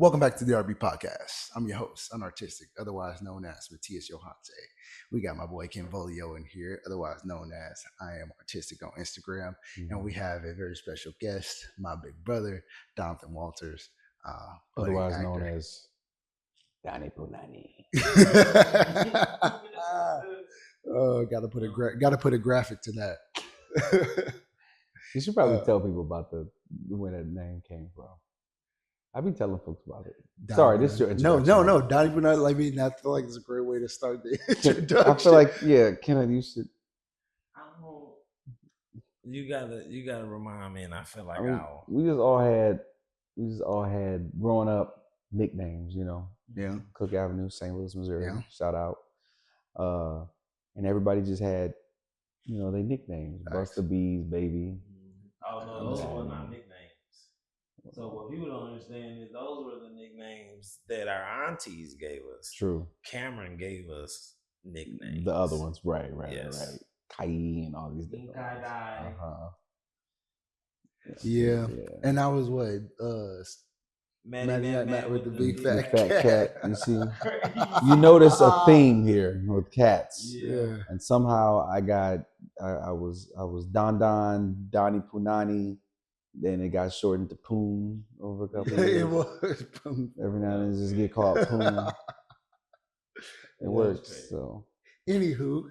Welcome back to the RB Podcast. I'm your host, Unartistic, otherwise known as Matias Johante. We got my boy Ken Volio in here, otherwise known as I Am Artistic on Instagram. And we have a very special guest, my big brother, Donathan Walters, budding Otherwise known actor. as Danny Punani. Oh, gotta put a graphic to that. You should probably tell people about where that name came from. I've been telling folks about it. Donnie Sorry, this is your No, introduction. no. Donnie Punani, I feel like it's a great way to start the introduction. I feel like, yeah, Kenneth, you should. You gotta remind me, and I feel like we just all had growing up nicknames, Yeah. Cook Avenue, St. Louis, Missouri. Yeah. Shout out. And everybody just had, they nicknames. Nice. Buster Bees, baby. Oh no, those were not nicknames. So what people don't understand is those were the nicknames that our aunties gave us. True. Cameron gave us nicknames. The other ones, right. Yes. Kai and all these different ones. Kai. Yeah. And I was what? Matt with the big fat cat. You see, you notice a theme here with cats. Yeah. And somehow I was Donnie Punani. Then it got shortened to Poon over a couple of years. It was Poon. Every now and then just get called Poon. It works. So anywho.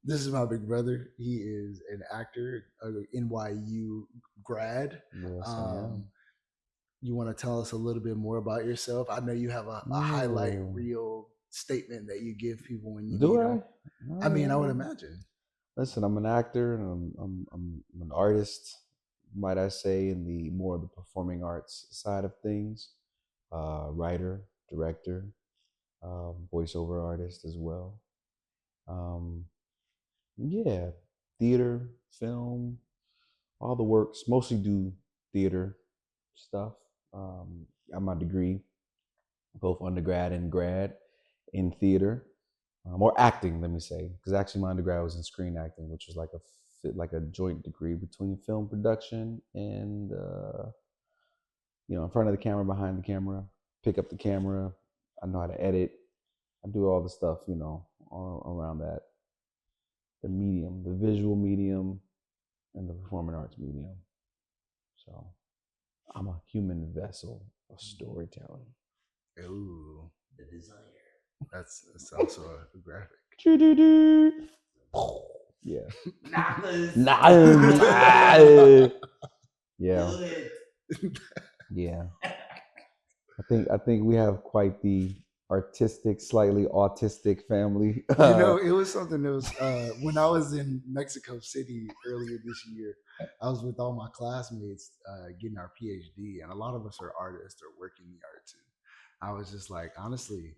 This is my big brother. He is an actor, NYU grad. yes, You want to tell us a little bit more about yourself? I know you have a highlight reel statement that you give people when you do meet I? them. I mean, I would imagine. Listen, I'm an actor and I'm an artist, might I say, in the more of the performing arts side of things. Writer, director, voiceover artist as well. Yeah, theater, film, all the works. Mostly do theater stuff. Got my degree, both undergrad and grad, in theater, or acting. Let me say, because actually my undergrad was in screen acting, which was like a joint degree between film production and in front of the camera, behind the camera, pick up the camera. I know how to edit. I do all the stuff, all around that. The medium, the visual medium, and the performing arts medium. So I'm a human vessel of storytelling. Ooh, the desire. That's also a graphic. Yeah. Yeah. I think we have quite the artistic, slightly autistic family. It was something that was when I was in Mexico City earlier this year. I was with all my classmates getting our PhD, and a lot of us are artists or work in the arts. And I was just like, honestly,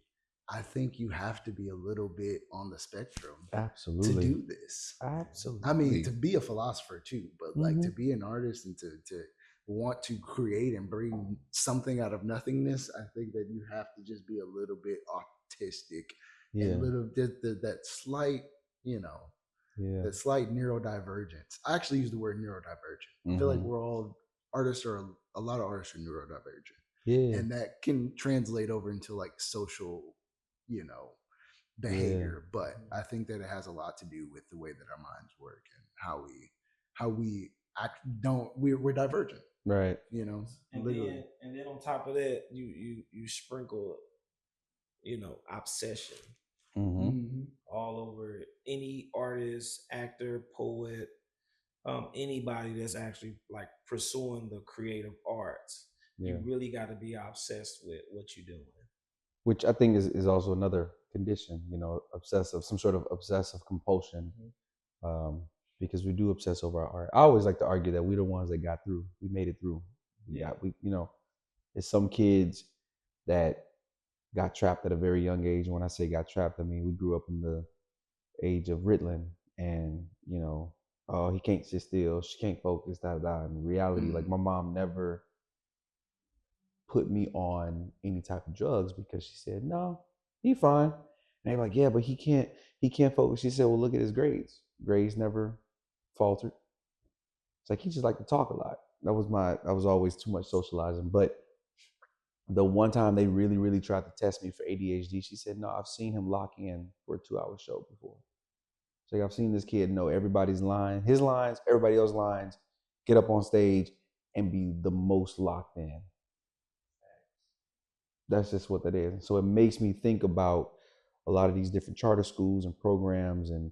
I think you have to be a little bit on the spectrum Absolutely. to do this. Absolutely. I mean, to be a philosopher too, but like to be an artist and to want to create and bring something out of nothingness, I think that you have to just be a little bit autistic and little that slight, that slight neurodivergence. I actually use the word neurodivergent. I feel like we're all artists, or a lot of artists are neurodivergent. Yeah. And that can translate over into like social, behavior. But I think that it has a lot to do with the way that our minds work and how we act. We're divergent. Right. And then on top of that, you sprinkle, obsession all over any artist, actor, poet, anybody that's actually like pursuing the creative arts. You really got to be obsessed with what you're doing. Which I think is also another condition, some sort of obsessive compulsion. Because we do obsess over our art. I always like to argue that we're the ones that got through. We made it through. It's some kids that got trapped at a very young age. And when I say got trapped, I mean we grew up in the age of Ritalin, and oh, he can't sit still, she can't focus, In reality, like my mom never put me on any type of drugs because she said, no, he's fine. And they're like, yeah, but he can't focus. She said, well, look at his grades. Grades never faltered. It's like he just liked to talk a lot. I was always too much socializing. But the one time they really, really tried to test me for ADHD, she said, no, I've seen him lock in for a 2-hour show before. So I've seen this kid know everybody's line, his lines, everybody else's lines, get up on stage and be the most locked in. That's just what that is. So it makes me think about a lot of these different charter schools and programs and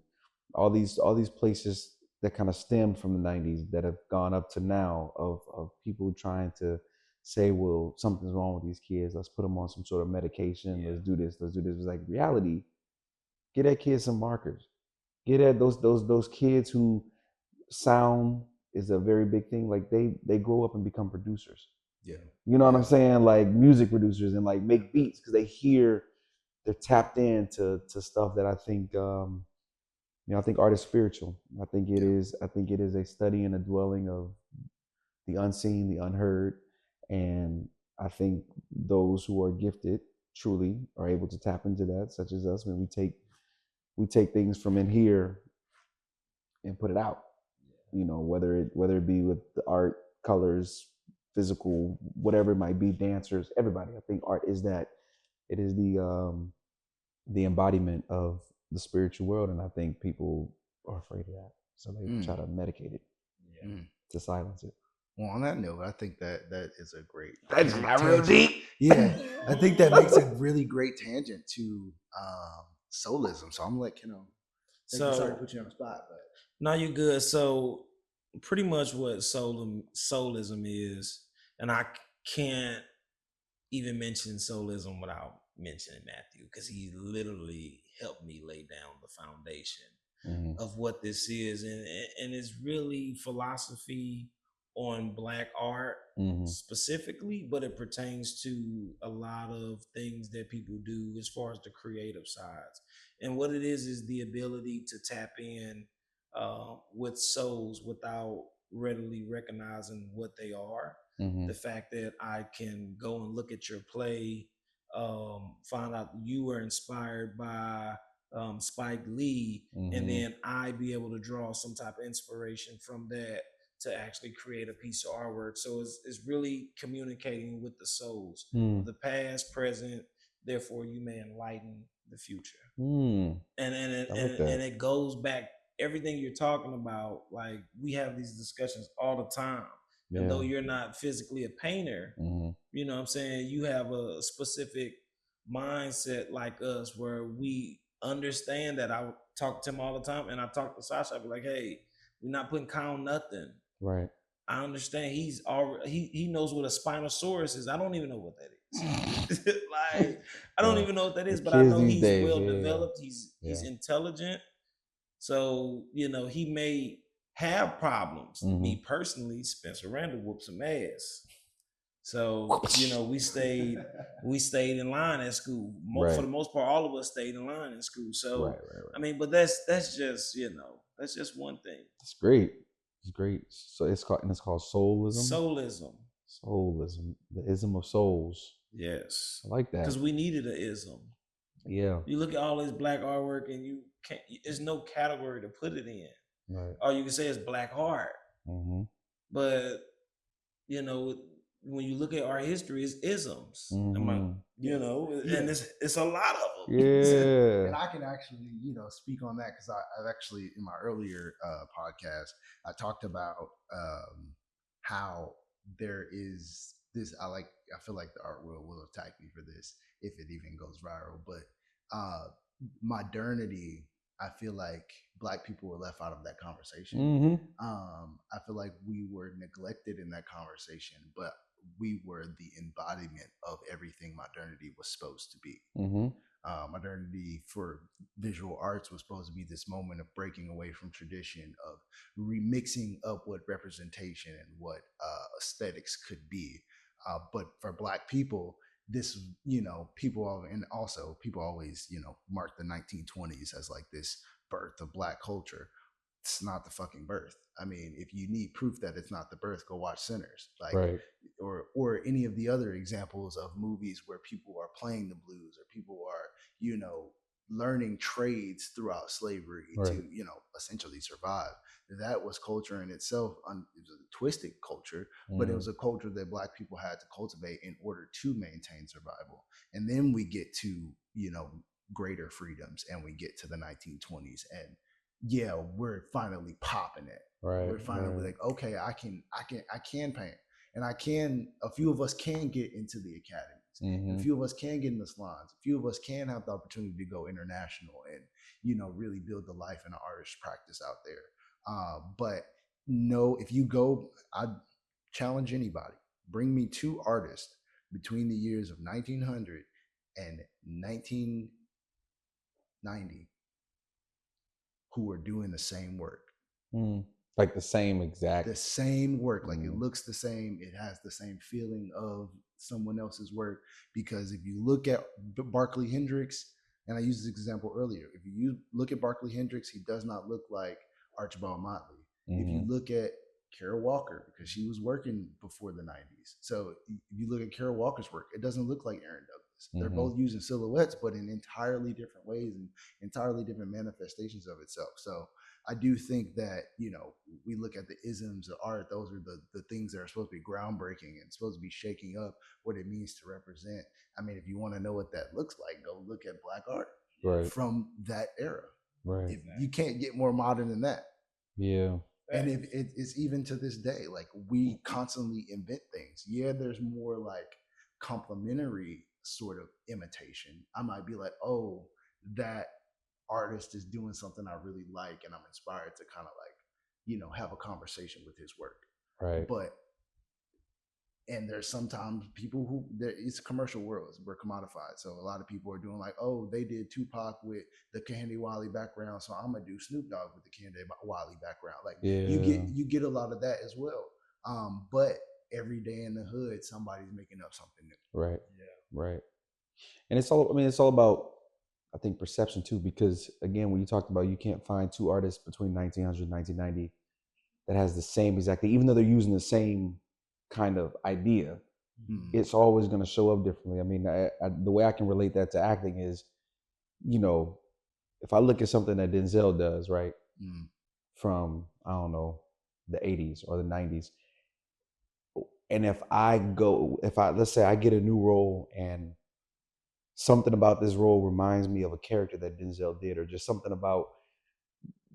all these places that kind of stemmed from the 90s that have gone up to now of people trying to say, well, something's wrong with these kids. Let's put them on some sort of medication. Let's do this. Let's do this. It's like reality. Get that kid some markers. Get at those kids who sound is a very big thing. Like they grow up and become producers. Yeah. You know what I'm saying? Like music producers and like make beats because they're tapped into stuff that I think I think art is spiritual. I think it is a study and a dwelling of the unseen, the unheard. And I think those who are gifted truly are able to tap into that, such as us, when we take things from in here and put it out. Whether it be with the art, colors, physical, whatever it might be, dancers, everybody. I think art is that. It is the embodiment of the spiritual world, and I think people are afraid of that, so they try to medicate it to silence it. Well, on that note, I think that is a great. That's not real deep. Yeah, I think that makes a really great tangent to soulism. So I'm like, sorry to put you on the spot, but no, you're good. So pretty much what soulism is, and I can't even mention soulism without mentioning Matthew, because he literally helped me lay down the foundation of what this is, and it's really philosophy on Black art specifically, but it pertains to a lot of things that people do as far as the creative sides. And what it is the ability to tap in with souls without readily recognizing what they are. The fact that I can go and look at your play, find out you were inspired by Spike Lee, and then I be able to draw some type of inspiration from that to actually create a piece of artwork. So it's really communicating with the souls of the past, present, therefore you may enlighten the future. And it goes back, everything you're talking about, like we have these discussions all the time. And though you're not physically a painter, you know what I'm saying, you have a specific mindset like us where we understand that. I talk to him all the time, and I talk to Sasha, I be like, hey, we're not putting Kyle nothing. Right. I understand he knows what a Spinosaurus is. I don't even know what that is. Like, I don't even know what that is, but I know he's well developed. He's intelligent. So, he may have problems. Me personally, Spencer Randall whooped some ass. So, we stayed in line at school. For the most part, all of us stayed in line in school. So, right. I mean, but that's just, that's just one thing. It's great. It's great. So it's called soulism. Soulism. The ism of souls. Yes. I like that. Because we needed an ism. Yeah. You look at all this Black artwork and you can't, there's no category to put it in. Right. Or you can say it's Black art. But, when you look at our history, it's isms. And it's a lot of them. Yeah. And I can actually, speak on that because I've actually, in my earlier podcast, I talked about how there is this, I feel like the art world will attack me for this if it even goes viral, but modernity, I feel like Black people were left out of that conversation. I feel like we were neglected in that conversation, but we were the embodiment of everything modernity was supposed to be. Modernity for visual arts was supposed to be this moment of breaking away from tradition, of remixing up what representation and what aesthetics could be. But for Black people, this, people always, mark the 1920s as like this birth of Black culture. It's not the fucking birth. I mean, if you need proof that it's not the birth, go watch Sinners, or any of the other examples of movies where people are playing the blues, or people are, learning trades throughout slavery to, Right. essentially survive. That was culture in itself. It was a twisted culture, but it Mm, was a culture that Black people had to cultivate in order to maintain survival. And then we get to, greater freedoms, and we get to the 1920s, and yeah, we're finally popping it. right. We're finally Right. like, okay, I can paint, and a few of us can get into the academies. A Mm-hmm. few of us can get in the salons. A few of us can have the opportunity to go international and, really build the life and the artist practice out there. But no, if you go, I challenge anybody, bring me two artists between the years of 1900 and 1990 who are doing the same work. Mm. Like the same exact. The same work, like it looks the same, it has the same feeling of someone else's work. Because if you look at Barkley Hendricks, and I used this example earlier, if you look at Barkley Hendricks, he does not look like Archibald Motley. If you look at Kara Walker, because she was working before the 90s, so if you look at Kara Walker's work, it doesn't look like Aaron Douglas. They're both using silhouettes, but in entirely different ways and entirely different manifestations of itself. So I do think that, we look at the isms of art, those are the things that are supposed to be groundbreaking and supposed to be shaking up what it means to represent. I mean, if you want to know what that looks like, go look at Black art Right. from that era. Right. If you can't get more modern than that. Yeah. And if it's even to this day, like we constantly invent things. Yeah, there's more like complementary sort of imitation. I might be like, oh, that artist is doing something I really like, and I'm inspired to kind of like, have a conversation with his work. Right. But and there's sometimes people who it's a commercial world, we're commodified. So a lot of people are doing like, oh, they did Tupac with the Candy Wiley background, so I'm gonna do Snoop Dogg with the Candy Wiley background. Like you get a lot of that as well. But every day in the hood, somebody's making up something new. Right. Yeah. Right. And it's all about, I think, perception too, because again, when you talked about, you can't find two artists between 1900 and 1990 that has the same exact thing, even though they're using the same kind of idea. It's always going to show up differently. I mean, the way I can relate that to acting is, if I look at something that Denzel does, right, from, I don't know, the 80s or the 90s, and let's say I get a new role and something about this role reminds me of a character that Denzel did, or just something about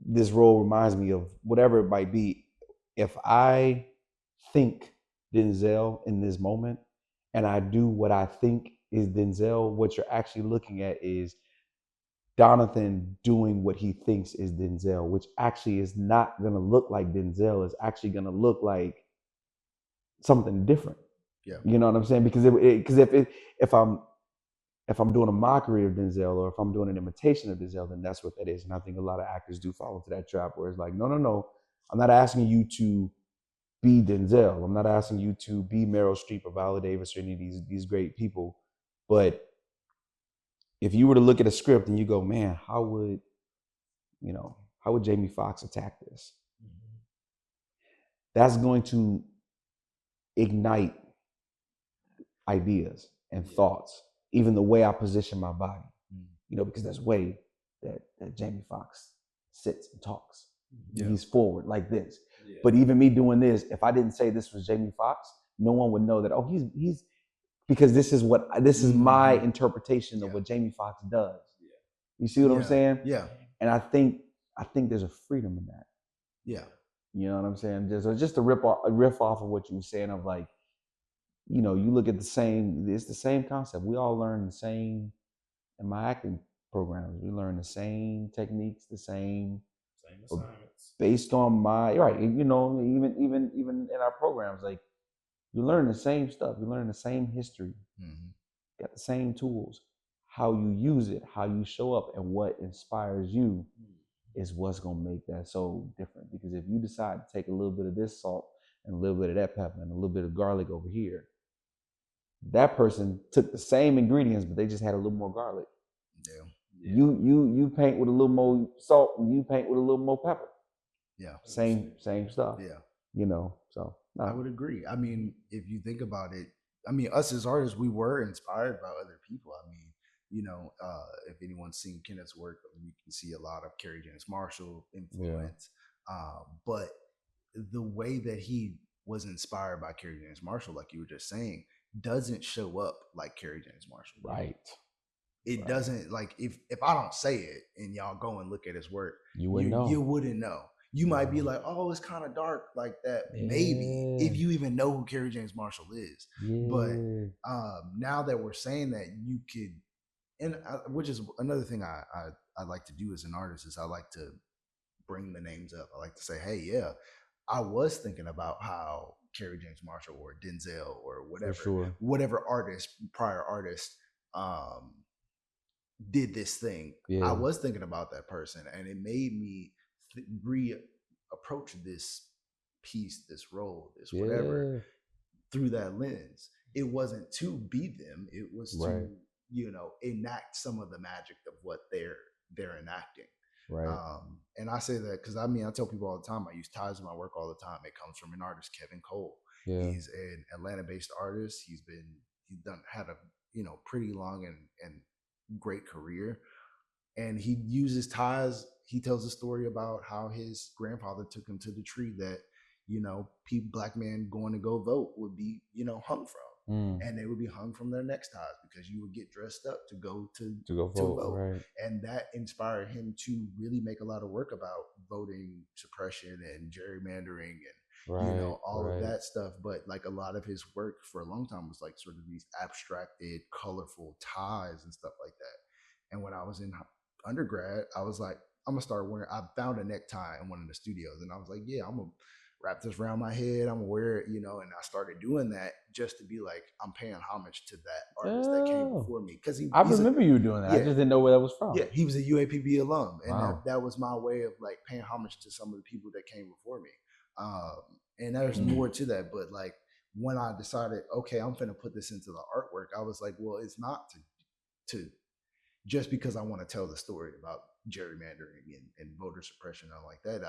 this role reminds me of whatever it might be. If I think Denzel in this moment and I do what I think is Denzel, what you're actually looking at is Donathan doing what he thinks is Denzel, which actually is not going to look like Denzel. It's actually going to look like something different. Yeah. You know what I'm saying? Because if I'm doing a mockery of Denzel, or if I'm doing an imitation of Denzel, then that's what that is. And I think a lot of actors do fall into that trap where it's like, no, I'm not asking you to be Denzel. I'm not asking you to be Meryl Streep or Viola Davis or any of these great people. But if you were to look at a script and you go, man, how would Jamie Foxx attack this? That's going to ignite ideas and thoughts. Even the way I position my body, because there's way that Jamie Foxx sits and talks. Yeah. He's forward like this. Yeah. But even me doing this, if I didn't say this was Jamie Foxx, no one would know that. Oh, he's because this is my interpretation of what Jamie Foxx does. Yeah. You see what I'm saying? Yeah. And I think there's a freedom in that. Yeah. You know what I'm saying? Just a riff off of what you were saying of like, you look at it's the same concept. We all learn the same in my acting programs. We learn the same techniques, the same assignments. Based on my, right, even in our programs, like you learn the same stuff. You learn the same history. Got the same tools. How you use it, how you show up, and what inspires you is what's going to make that so different. Because if you decide to take a little bit of this salt and a little bit of that pepper and a little bit of garlic over here, that person took the same ingredients, but they just had a little more garlic. Yeah. You paint with a little more salt, and you paint with a little more pepper. Yeah. Same stuff. Yeah. So no. I would agree. I mean, if you think about it, us as artists, we were inspired by other people. I mean, if anyone's seen Kenneth's work, you can see a lot of Kerry James Marshall influence. But the way that he was inspired by Kerry James Marshall, like you were just saying, doesn't show up like Kerry James Marshall. Right. It doesn't, like, if I don't say it and y'all go and look at his work, you wouldn't know. You wouldn't know. You might be like, oh, it's kind of dark like that. Maybe, if you even know who Kerry James Marshall is. But now that we're saying that, you could, and which is another thing I like to do as an artist, is I like to bring the names up. I like to say, hey, yeah, I was thinking about how Kerry James Marshall or Denzel or whatever prior artist did this thing. I was thinking about that person, and it made me re-approach this piece, this role, this whatever, through that lens. It wasn't to be them. It was to, enact some of the magic of what they're enacting. Right. And I say that because I tell people all the time, I use ties in my work all the time. It comes from an artist, Kevin Cole. Yeah. He's an Atlanta-based artist. He's had a pretty long and great career, and he uses ties. He tells a story about how his grandfather took him to the tree that black men going to go vote would be hung from, and they would be hung from their neck ties because you would get dressed up to go vote. Right. And that inspired him to really make a lot of work about voting suppression and gerrymandering and all of that stuff. But like a lot of his work for a long time was like sort of these abstracted, colorful ties and stuff like that. And when I was in undergrad, I was like, I'm gonna start wearing. I found a necktie in one of the studios, and I was like, yeah, I'm gonna wrap this around my head. I'm gonna wear it, and I started doing that just to be like, I'm paying homage to that artist that came before me. Because I remember you doing that. I just didn't know where that was from. Yeah, he was a UAPB alum, and that was my way of like paying homage to some of the people that came before me. And there's more to that, but like when I decided, okay, I'm gonna put this into the artwork, I was like, well, it's not to just because I want to tell the story about gerrymandering and voter suppression and like that.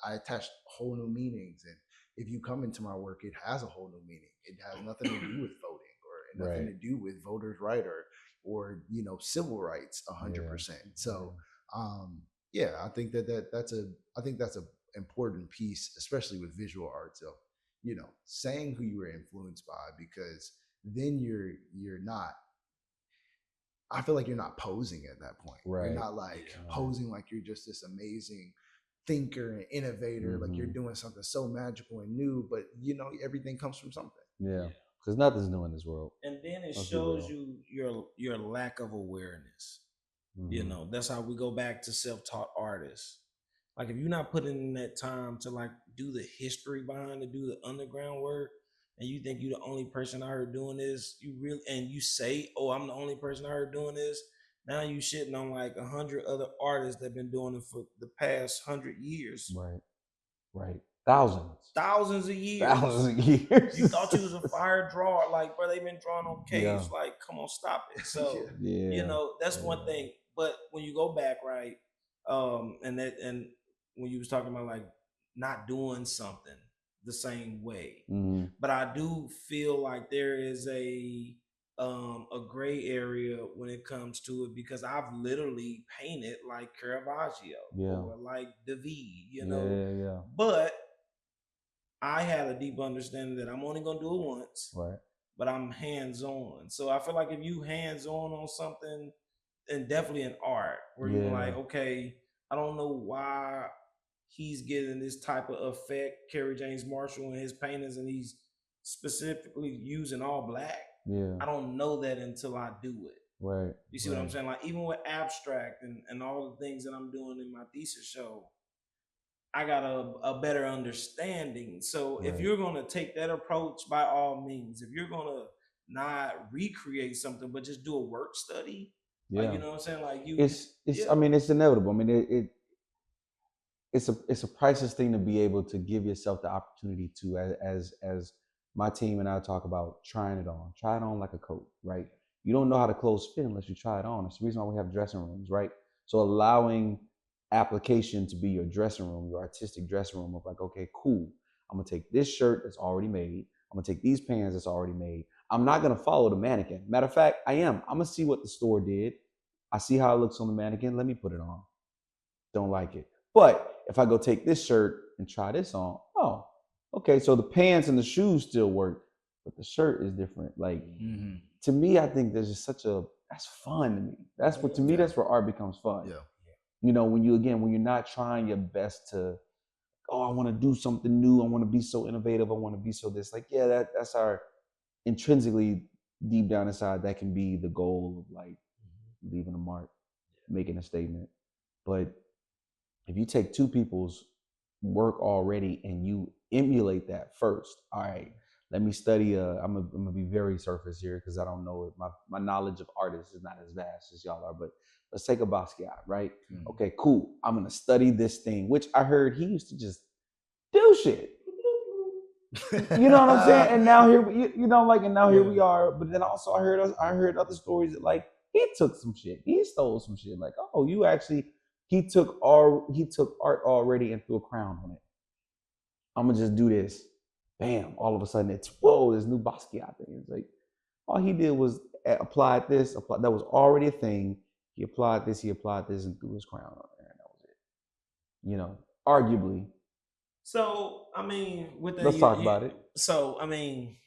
I attached whole new meanings. And if you come into my work, it has a whole new meaning. It has nothing to do with voting or nothing to do with voters' right or civil rights 100%. So I think that's a important piece, especially with visual arts, of saying who you were influenced by, because then you're not, I feel like you're not posing at that point. Right. You're not like posing like you're just this amazing thinker and innovator, like you're doing something so magical and new, but everything comes from something. Yeah, because nothing's new in this world. And then it shows you your lack of awareness. That's how we go back to self-taught artists. Like if you're not putting in that time to like do the history behind it, do the underground work, and you think you're the only person I heard doing this, and you say, oh, I'm the only person I heard doing this. Now you shitting on like 100 other artists that have been doing it for the past 100 years. Right. Thousands of years. You thought you was a fire drawer, like, bro, they've been drawing on caves. Like, come on, stop it. So, that's one thing. But when you go back, right, and when you was talking about like not doing something the same way, but I do feel like there is a gray area when it comes to it, because I've literally painted like Caravaggio or like David, but I had a deep understanding that I'm only gonna do it once, but I'm hands-on. So I feel like if you hands-on something, and definitely in art, where you're like, okay, I don't know why he's getting this type of effect, Kerry James Marshall and his paintings, and he's specifically using all black. I don't know that until I do it. Right. You see what I'm saying? Like even with abstract and all the things that I'm doing in my thesis show, I got a better understanding. So if you're gonna take that approach, by all means. If you're gonna not recreate something, but just do a work study, like, you know what I'm saying? Like I mean, it's inevitable. I mean, it's a priceless thing to be able to give yourself the opportunity to, as my team and I talk about, try it on like a coat, right? You don't know how the clothes fit unless you try it on. It's the reason why we have dressing rooms, right? So allowing application to be your dressing room, your artistic dressing room, of like, okay, cool, I'm gonna take this shirt that's already made, I'm gonna take these pants that's already made, I'm not gonna follow the mannequin. Matter of fact, I am. I'm gonna see what the store did. I see how it looks on the mannequin. Let me put it on. Don't like it. But if I go take this shirt and try this on, oh, okay. So the pants and the shoes still work, but the shirt is different. Like to me, I think there's just that's fun to me. That's what to me, that's where art becomes fun. Yeah. You know, when you're not trying your best to, oh, I want to do something new. I want to be so innovative. I want to be so this. Like, yeah, that's our intrinsically deep down inside, that can be the goal of like leaving a mark, making a statement. But if you take two people's work already and you emulate that first, all right, let me study. I'm gonna be very surface here because I don't know it. My knowledge of artists is not as vast as y'all are. But let's take a Basquiat, right? Okay, cool. I'm gonna study this thing, which I heard he used to just do shit. You know what I'm saying? And now here, here we are. But then also I heard other stories that like he took some shit, he stole some shit. Like, oh, he took art already and threw a crown on it. I'm gonna just do this. Bam! All of a sudden, this new Basquiat thing. It's like all he did was applied this. That was already a thing. He applied this, and threw his crown on there, and that was it. You know, arguably. So I mean, with that, let's talk about it. So I mean,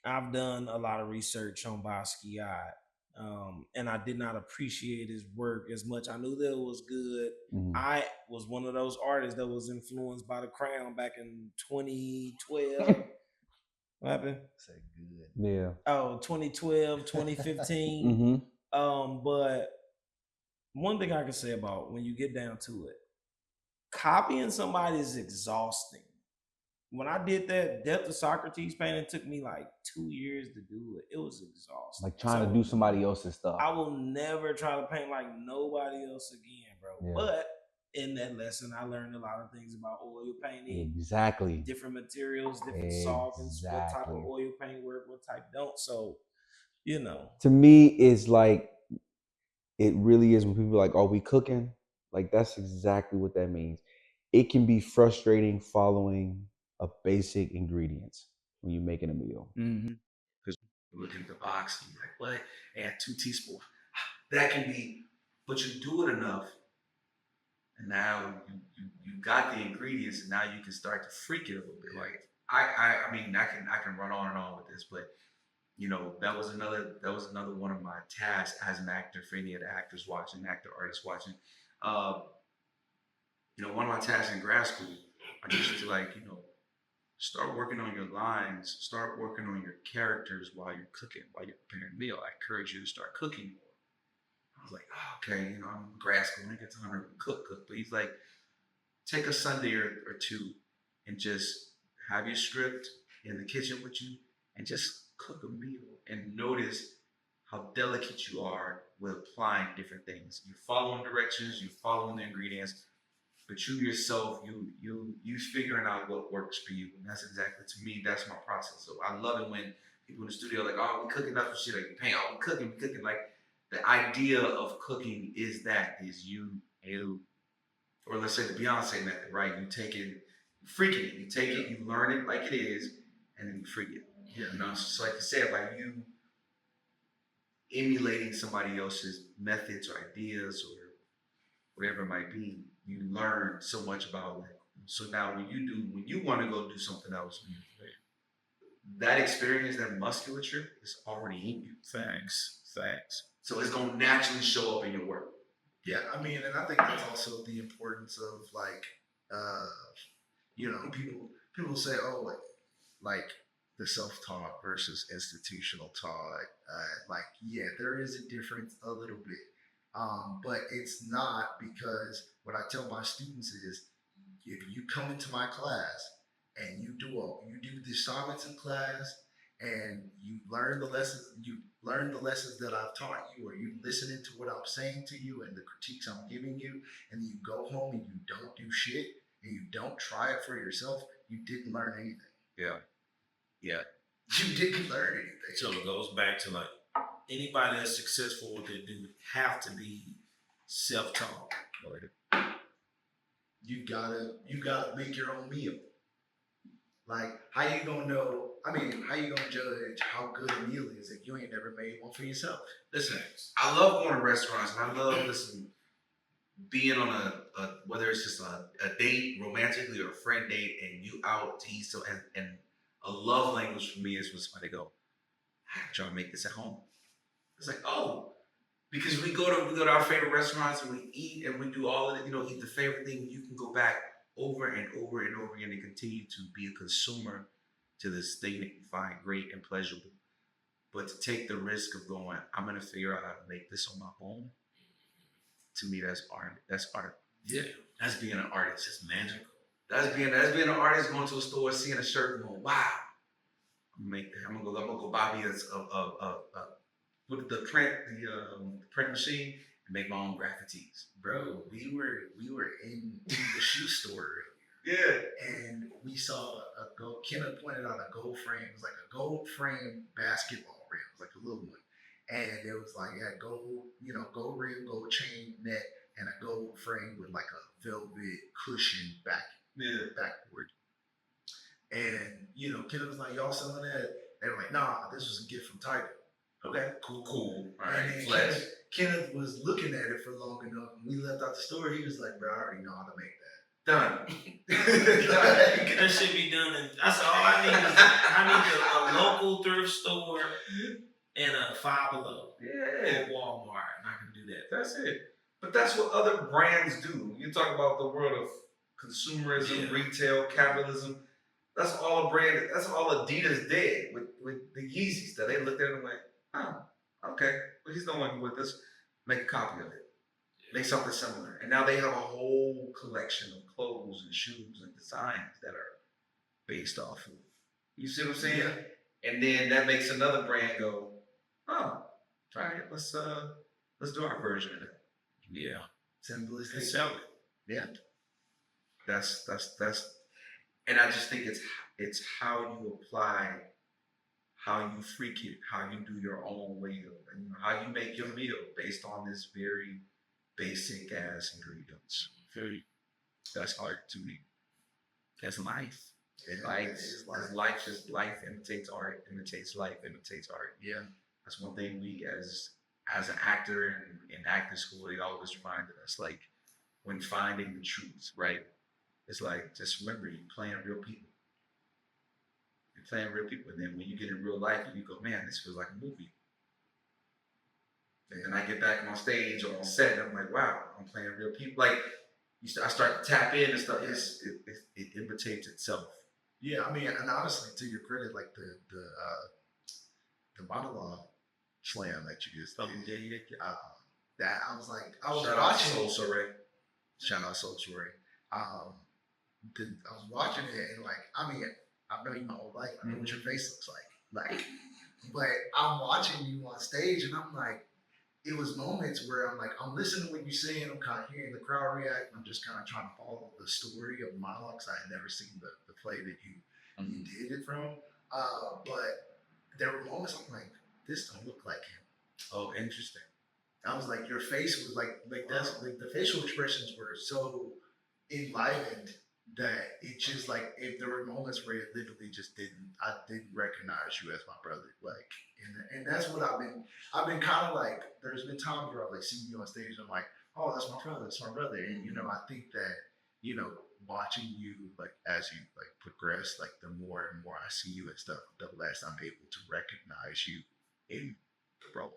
I've done a lot of research on Basquiat, and I did not appreciate his work as much. I knew that it was good. I was one of those artists that was influenced by The Crown back in 2012. What happened? Say good. Yeah. Oh, 2012, 2015. But one thing I can say about when you get down to it, copying somebody is exhausting. When I did that Death of Socrates painting, it took me like 2 years to do it. It was exhausting. Like trying to do somebody else's stuff. I will never try to paint like nobody else again, bro. Yeah. But in that lesson, I learned a lot of things about oil painting. Exactly. Different materials, different solvents, what type of oil paint work, what type don't. So, you know. To me, it's like, it really is when people are like, are we cooking? Like, that's exactly what that means. It can be frustrating following a basic ingredients when you're making a meal. Because you look at the box and you're like, what? Add 2 teaspoons. That can be, but you do it enough. And now you got the ingredients, and now you can start to freak it a little bit. Like I mean, I can run on and on with this, but you know, that was another one of my tasks as an actor for any of the actors watching, artists watching. You know, one of my tasks in grad school, I used to like, you know, start working on your lines, start working on your characters while you're cooking, while you're preparing a meal. I encourage you to start cooking more. I was like, oh, okay, you know, I'm in grad school, I get time to cook. But he's like, take a Sunday or 2 and just have your script in the kitchen with you and just cook a meal and notice how delicate you are with applying different things. You're following directions, you're following the ingredients, but you yourself, you figuring out what works for you. And that's exactly, to me, that's my process. So I love it when people in the studio are like, oh, we cooking up and shit, like, paint, oh, we cooking. Like, the idea of cooking is you, or let's say the Beyonce method, right? You take it, you freak it, you take it, you learn it like it is, and then you freak it. Yeah. You know, so like you said, like you emulating somebody else's methods or ideas or whatever it might be, you learn so much about it. So now when you want to go do something else, that experience, that musculature is already in you. Facts. So it's going to naturally show up in your work. Yeah, I mean, and I think that's also the importance of like, you know, people say, oh, like the self-taught versus institutional taught. Like, yeah, there is a difference a little bit, but it's not, because what I tell my students is, if you come into my class and you do the assignments in class and you learn the lessons that I've taught you, or you listening to what I'm saying to you and the critiques I'm giving you, and you go home and you don't do shit and you don't try it for yourself, you didn't learn anything. Yeah. You didn't learn anything. So it goes back to like, anybody that's successful what they do have to be self-taught. You gotta make your own meal. Like, how you gonna know? I mean, how you gonna judge how good a meal is if you ain't never made one for yourself? Listen, I love going to restaurants, and I love being on a whether it's just a date romantically or a friend date, and you out to eat. So and a love language for me is when somebody go, "How did y'all make this at home?" It's like, oh, because we go to our favorite restaurants and we eat and we do all of it. You know, eat the favorite thing. You can go back over and over and over again and continue to be a consumer to this thing that you find great and pleasurable. But to take the risk of going, I'm gonna figure out how to make this on my own. To me, that's art. That's art. Yeah. That's being an artist. It's magical. That's being an artist going to a store, seeing a shirt, and going, "Wow, I'm gonna make that. I'm gonna go buy me with the print machine and make my own graffitis." Bro, we were in the shoe store Yeah. and we saw a gold. Kenneth pointed out a gold frame. It was like a gold frame basketball rim. It was like a little one, and it was like had gold, gold rim, gold chain, net, and a gold frame with like a velvet cushion backboard. And Kenneth was like, "Y'all selling that?" They were like, "Nah, this was a gift from Tiger." Okay, cool. All And right. then Flex. Kenneth was looking at it for long enough. And we left out the store. He was like, "Bro, I already know how to make Done. that." That should be done. And that's all I need. I need a local thrift store and a Five Below Yeah. or Walmart, and I can do that. That's it. But that's what other brands do. You talk about the world of consumerism, Yeah. retail, capitalism. That's all a brand. That's all Adidas did with the Yeezys. That they looked at it and went, "Oh, okay. Well, he's no one with this. Make a copy of it. Make something similar." And now they have a whole collection of clothes and shoes and designs that are based off of. You see what I'm saying? Yeah. And then that makes another brand go, "Oh, try it. Let's do our version of that." Yeah. Simple as And that. sell it. Yeah. That's and I just think it's how you apply, how you freak it, how you do your own way of, how you make your meal based on this very basic ass ingredients. That's art to me. That's life. Life imitates art, imitates life, imitates art. Yeah. That's one thing we as an actor in acting school, they always reminded us, like, when finding the truth, right? It's like, just remember, you're playing real people. You're playing real people. And then when you get in real life, you go, "Man, this feels like a movie." And then I get back on stage or on set, and I'm like, "Wow, I'm playing real people." Like, I start to tap in and stuff. It imitates itself. Yeah, I mean, and honestly, to your credit, like the monologue slam that you just did, that I was like, I was Shout out watching Soul Soray. Shout out Soul Soray. I was watching it and like, I mean, I know you my whole life. I know what your face looks like, but I'm watching you on stage and I'm like, it was moments where I'm like, I'm listening to what you're saying. I'm kind of hearing the crowd react. I'm just kind of trying to follow the story of monologues. I had never seen the play that you did it from. But there were moments I'm like, this don't look like him. Oh, interesting. I was like, your face was like that's like the facial expressions were so enlivened that it just like if there were moments where it literally just I didn't recognize you as my brother. Like and that's what I've been kind of like, there's been times where I've like seen you on stage and I'm like, oh, that's my brother, And I think that, watching you like as you like progress, like the more and more I see you and stuff, the less I'm able to recognize you in the role.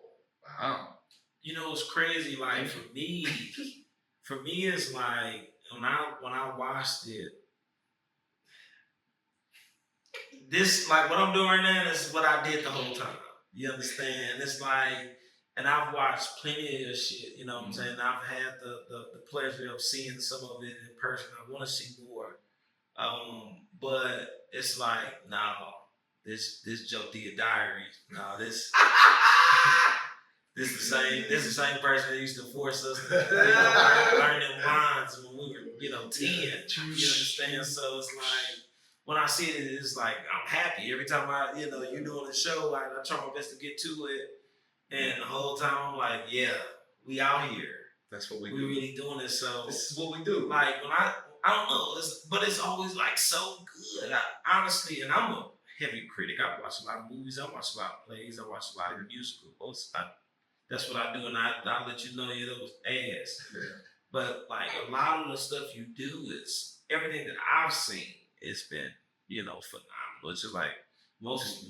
Wow. It's crazy. Like for me, it's like when I watched it, this like what I'm doing right now is what I did the whole time. You understand? It's like, and I've watched plenty of shit. You know what I'm saying? I've had the pleasure of seeing some of it in person. I want to see more, but it's like, no, this Joe Dia Diaries. No, this. This the same person that used to force us to learn them lines when we were, 10. You understand? So it's like, when I see it, it's like, I'm happy. Every time you're doing a show, I try my best to get to it. And the whole time I'm like, yeah, we out here. That's what we do. do. We really doing this. So this is what we do. Like I don't know, but it's always like so good. Honestly, and I'm a heavy critic. I watch a lot of movies. I watch a lot of plays. I watch a lot of musicals. That's what I do, and I'll let you know it was ass. Yeah. But like a lot of the stuff you do is everything that I've seen. It's been phenomenal. It's just like most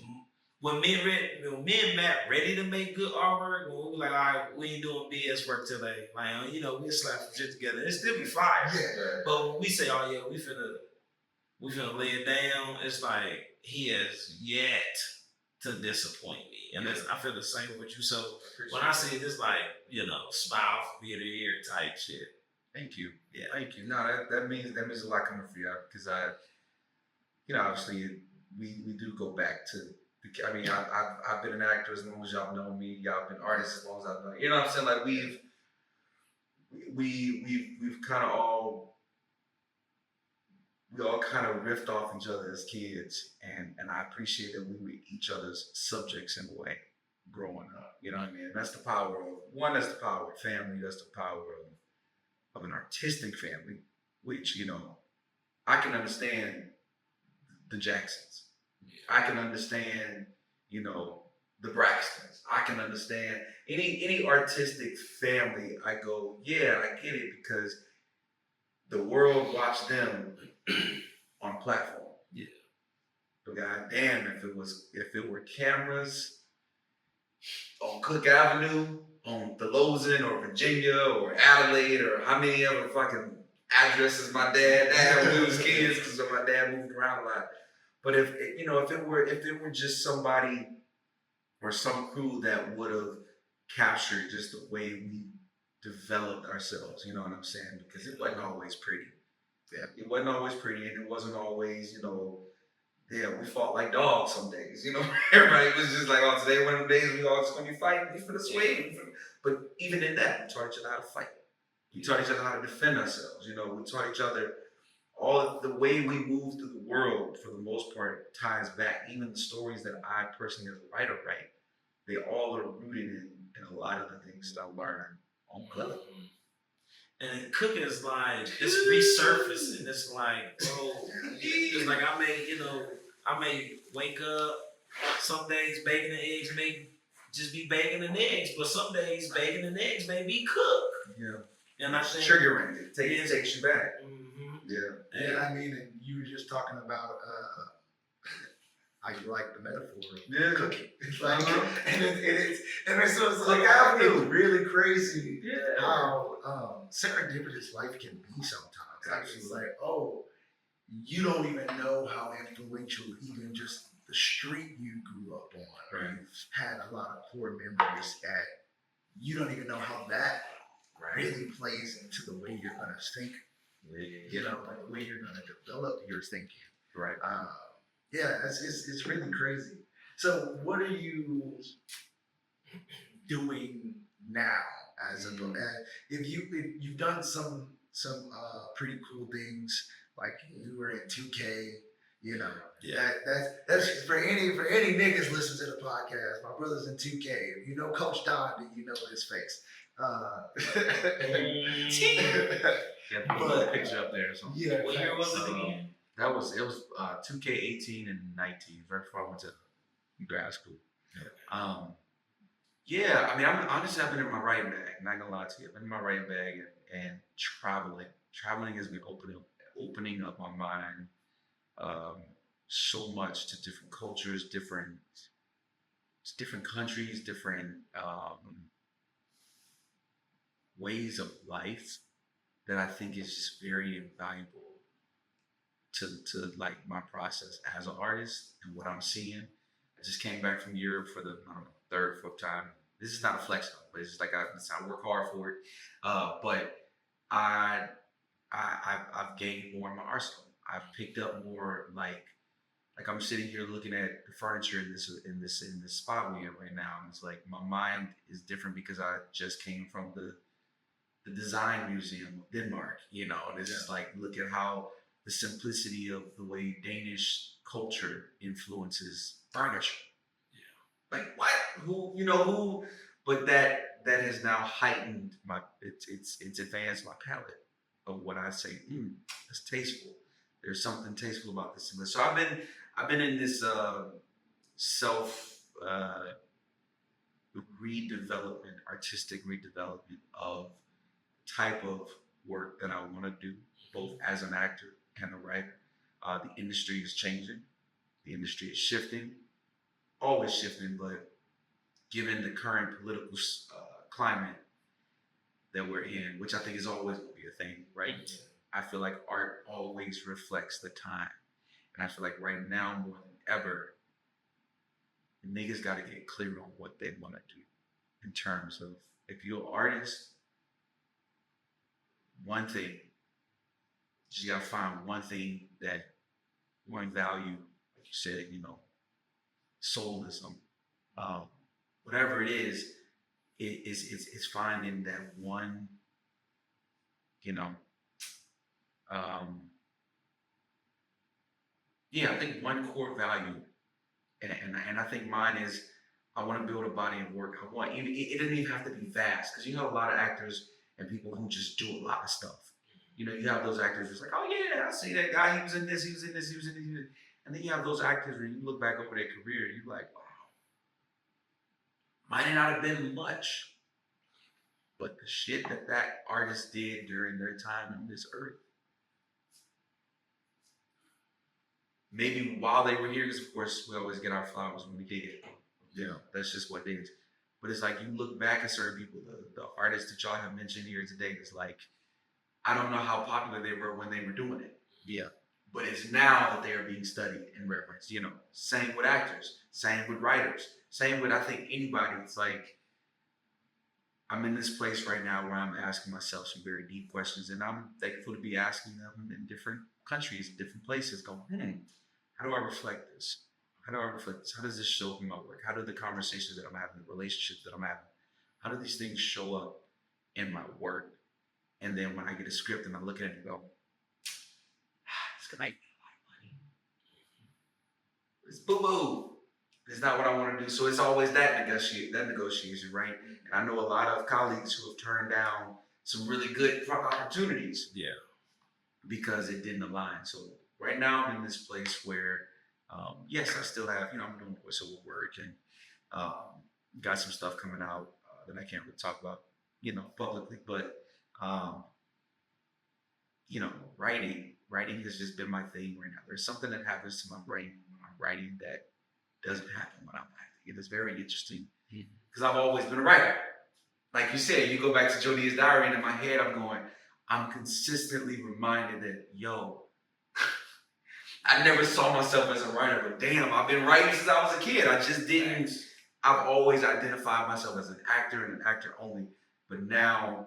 when me and Matt ready to make good artwork, when we like, all right, we ain't doing BS work today. Like, we'll slap some shit together. It still be fire. Yeah. But when we say, oh yeah, we finna lay it down, it's like he has yet to disappoint me. And I feel the same with you. So when I see it, it's like, smile from ear to ear type shit. Thank you. Yeah. Thank you. No, that means a lot coming for you because obviously we do go back to. I mean, I've been an actor as long as y'all know me. Y'all been artists as long as I've known you. You know what I'm saying? Like we've kind of all kind of riffed off each other as kids, and I appreciate that we were each other's subjects in a way growing up. You know what I mean? And that's the power of that's the power of family. That's the power of an artistic family, which I can understand the Jacksons. I can understand, the Braxtons. I can understand any artistic family. I go, yeah, I get it because the world watched them on platform. Yeah. But goddamn, if it were cameras on Cook Avenue, on Thelozen or Virginia or Adelaide or how many other fucking addresses my dad had when we was kids because my dad moved around a lot. But if it were just somebody or some crew that would have captured just the way we developed ourselves, you know what I'm saying? Because it wasn't always pretty. Yeah, it wasn't always pretty, and it wasn't always, we fought like dogs some days. Everybody was just like, oh, today one of the days we all just gonna be fighting. We finna swing. But even in that, we taught each other how to fight. We taught each other how to defend ourselves. We taught each other. All of the way we move through the world, for the most part, ties back. Even the stories that I personally, as a writer, write, they all are rooted in a lot of the things that I learned on Club. And cooking is like it's resurfacing. It's like, bro, it's like I may wake up. Some days bacon and eggs may just be bacon and eggs, but some days bacon and eggs may be cooked. Yeah. And I think triggering it takes you back. Mm-hmm. Yeah. Yeah, I mean, and you were just talking about how you like the metaphor of cooking. Like, and it's like, it's really crazy how serendipitous life can be sometimes. Actually, like, oh, you don't even know how influential even just the street you grew up on. Right. You've had a lot of core memories that you don't even know how that really plays into the way you're going to think. Like the way you're going to develop your thinking. Right. Yeah, it's really crazy. So, what are you doing now? As if you've done some pretty cool things, like you were in 2K. That's for any niggas listen to the podcast. My brother's in 2K. If you know Coach Don, then you know his face. Yeah, put a picture up there or something. Yeah, what year was it again? It was 2K18 and 19, right before I went to grad school. Yeah, I mean, I've been in my writing bag. I'm not gonna lie to you. I've been in my writing bag and traveling. Traveling has been opening up my mind so much to different cultures, different countries, different ways of life that I think is just very invaluable to like my process as an artist and what I'm seeing. I just came back from Europe for the third, fourth time. This is not a flex though, but it's just like I work hard for it. But I've gained more in my arsenal. I've picked up more like I'm sitting here looking at the furniture in this spot we're in right now, and it's like my mind is different because I just came from the design museum of Denmark. And it's just like look at how the simplicity of the way Danish culture influences furniture. Yeah. Like what? Who? But that has now heightened it's advanced my palette. of what I say, that's tasteful. There's something tasteful about this English. So I've been in this self redevelopment, artistic redevelopment of type of work that I want to do, both as an actor and a writer. The industry is changing. The industry is shifting, always shifting, but given the current political climate that we're in, which I think is always going to be a thing, right? I feel like art always reflects the time. And I feel like right now, more than ever, niggas got to get clear on what they want to do in terms of if you're an artist, one thing, you got to find one thing that one value, like you said, you know, soulism, whatever it is, it's finding that one, you know, I think one core value, and I think mine is I want to build a body of work. I want it doesn't even have to be vast because you have a lot of actors and people who just do a lot of stuff. You know, you have those actors who's like, oh yeah, I see that guy. He was in this. He was in this. He was in this. And then you have those actors where you look back over their career, you're like, wow, might not have been much, but the shit that artist did during their time on this earth, maybe while they were here, because of course we always get our flowers when we did it. You know, that's just what it is. But it's like you look back at certain people, the artists that y'all have mentioned here today, it's like, I don't know how popular they were when they were doing it. Yeah. But it's now that they are being studied and referenced, you know. Same with actors, same with writers, same with I think anybody. It's like I'm in this place right now where I'm asking myself some very deep questions, and I'm thankful to be asking them in different countries, different places, going, how do I reflect this? How do I reflect this? How does this show up in my work? How do the conversations that I'm having, the relationships that I'm having, how do these things show up in my work? And then when I get a script and I look at it and go, it's gonna make a lot of money. It's boo-boo. It's not what I want to do. So it's always that negotiation, right? And I know a lot of colleagues who have turned down some really good opportunities. Yeah. Because it didn't align. So right now I'm in this place where, yes, I still have, you know, I'm doing voiceover work and got some stuff coming out that I can't really talk about, you know, publicly, but you know, writing has just been my thing right now. There's something that happens to my brain when I'm writing that doesn't happen when I'm acting. It is very interesting because I've always been a writer. Like you said, you go back to Jodia's diary, and in my head, I'm consistently reminded that, yo, I never saw myself as a writer, but damn, I've been writing since I was a kid. I just didn't. I've always identified myself as an actor and an actor only, but now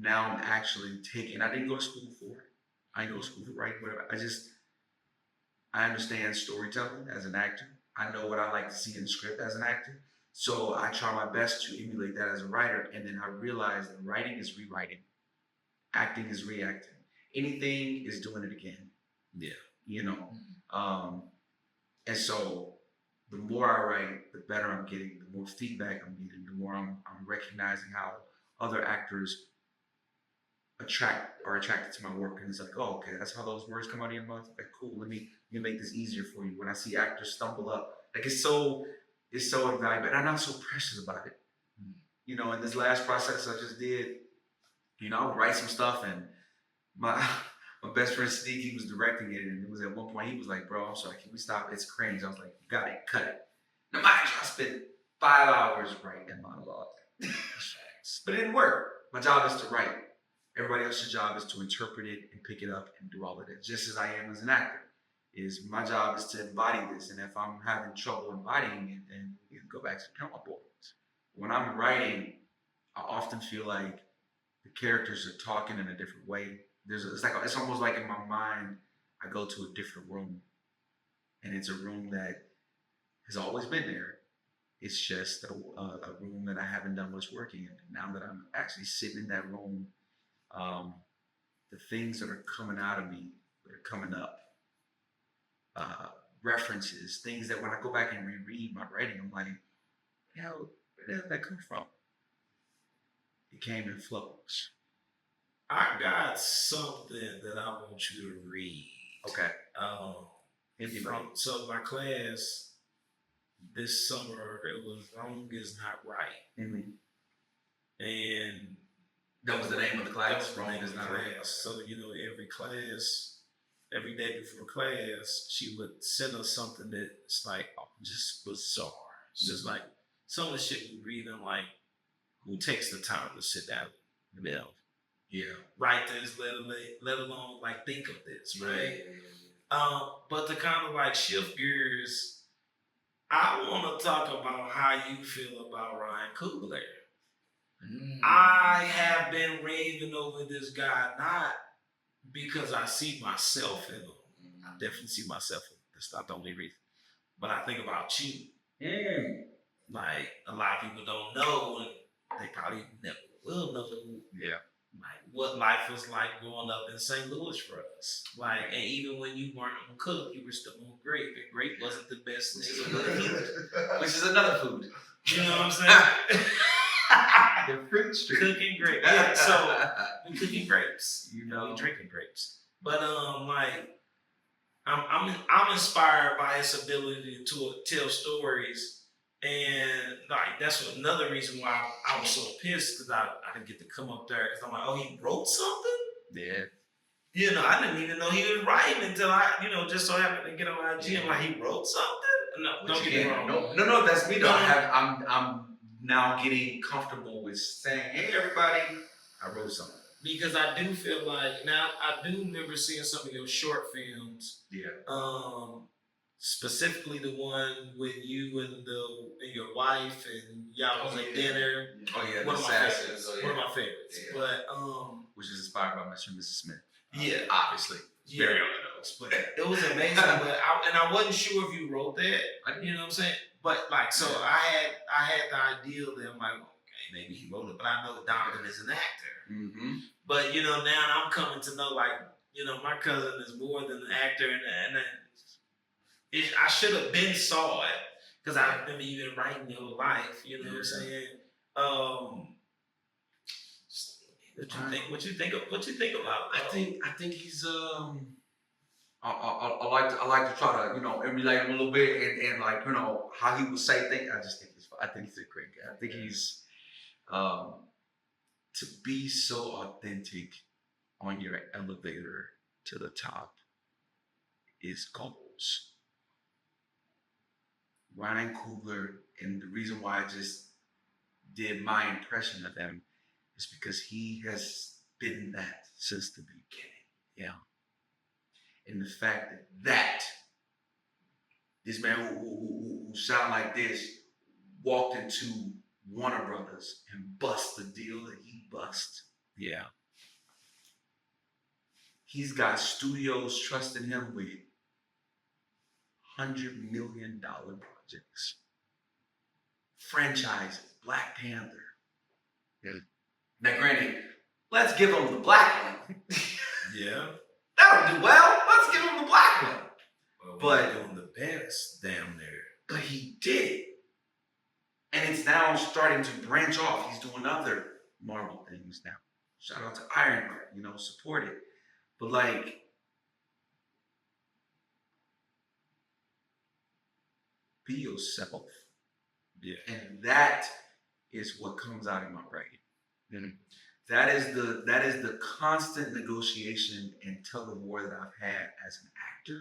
I'm actually taking, I didn't go to school for it. I didn't go to school for writing, whatever. I understand storytelling as an actor. I know what I like to see in the script as an actor. So I try my best to emulate that as a writer. And then I realize that writing is rewriting. Acting is reacting. Anything is doing it again. Yeah. You know? And so the more I write, the better I'm getting, the more feedback I'm getting, the more I'm recognizing how other actors are attracted to my work, and it's like, oh, okay, that's how those words come out of your mouth. Like, cool. Let me make this easier for you. When I see actors stumble up, like it's so invaluable, and I'm not so precious about it. You know, in this last process I just did, you know, I would write some stuff, and my best friend Steve, he was directing it, and it was at one point he was like, "Bro, I'm sorry, can we stop? It's cringe." I was like, "You got it, cut it." Now, mind you, I spent 5 hours writing that monologue, but it didn't work. My job is to write. Everybody else's job is to interpret it and pick it up and do all of it, just as I am as an actor. Is my job is to embody this, and if I'm having trouble embodying it, then you can go back to the drawing boards. When I'm writing, I often feel like the characters are talking in a different way. It's almost like in my mind, I go to a different room, and it's a room that has always been there. It's just a room that I haven't done much working in. And now that I'm actually sitting in that room, the things that are coming out of me, that are coming up, references, things that when I go back and reread my writing, I'm like, where did that come from? It came in flows. I got something that I want you to read. Okay. If you know, so my class this summer it was Wrong is Not Right, and That was the name of the that class. was the Wrong name is of the not class. right. So every class, every day before class, she would send us something that's like just bizarre. It's just like some of the shit we read. I'm like, who takes the time to sit down and write this, let alone like think of this, right? But to kind of like shift gears, I want to talk about how you feel about Ryan Coogler. I have been raving over this guy, not because I see myself in him. I definitely see myself in him. That's not the only reason. But I think about you. Like, a lot of people don't know, and they probably never will know. Like, what life was like growing up in St. Louis for us. Like, and even when you weren't on Cook, you were still on Grape, and Grape wasn't the best. Which is another food. You know what I'm saying? The fruit street. Cooking grapes. Yeah, so we cooking grapes. We drinking grapes. But like, I'm inspired by his ability to tell stories. And like that's another reason why I was so pissed because I didn't get to come up there because I'm like, oh, he wrote something? Yeah. I didn't even know he was writing until I, just so happened to get on IG and like he wrote something. No, don't get me wrong. No, that's me though. I'm now getting comfortable with saying, hey everybody, I wrote something. Because I do feel like now I do remember seeing some of your short films. Specifically the one with you and your wife and y'all was at dinner. One of my favorites. One of my favorites. Yeah. But which is inspired by Mr. and Mrs. Smith. Yeah, obviously. It's very on the nose. But it was amazing. But I wasn't sure if you wrote that. You know what I'm saying? But like, so I had the idea that I'm like, okay, maybe he wrote it, but I know Donovan is an actor. But now I'm coming to know like, my cousin is more than an actor, and I should have been saw it because I remember you been writing your life. You know what I'm saying? What you think about it? I think he's I like to try to emulate him a little bit and like how he would say things. I think he's a great guy. I think he's to be so authentic on your elevator to the top is goals. Ryan Coogler, and the reason why I just did my impression of him is because he has been that since the beginning. Yeah. And the fact that this man who sound like this walked into Warner Brothers and bust the deal that he bust. Yeah. He's got studios trusting him with $100 million projects. Franchises, Black Panther. Now granted, let's give him the black one. Yeah. That'll do well. Let's give him the black one. Well, but doing the best down there. But he did it. And it's now starting to branch off. He's doing other Marvel things now. Shout out to Ironheart, support it. But like, be yourself. Yeah. And that is what comes out of my writing. That is the constant negotiation and tug of war that I've had as an actor,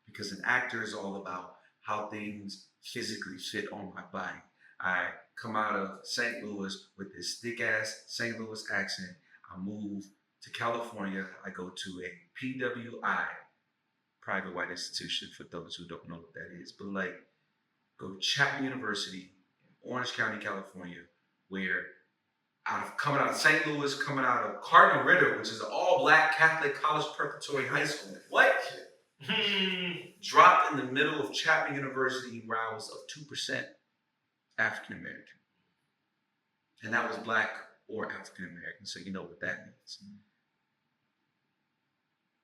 because an actor is all about how things physically fit on my body. I come out of St. Louis with this thick ass St. Louis accent. I move to California. I go to a PWI, private white institution, for those who don't know what that is. But like, go to Chapman University in Orange County, California, where coming out of St. Louis, coming out of Cardinal Ritter, which is an all-black Catholic college preparatory high school. What? Dropped in the middle of Chapman University where I was of 2% African American. And that was black or African American, so you know what that means.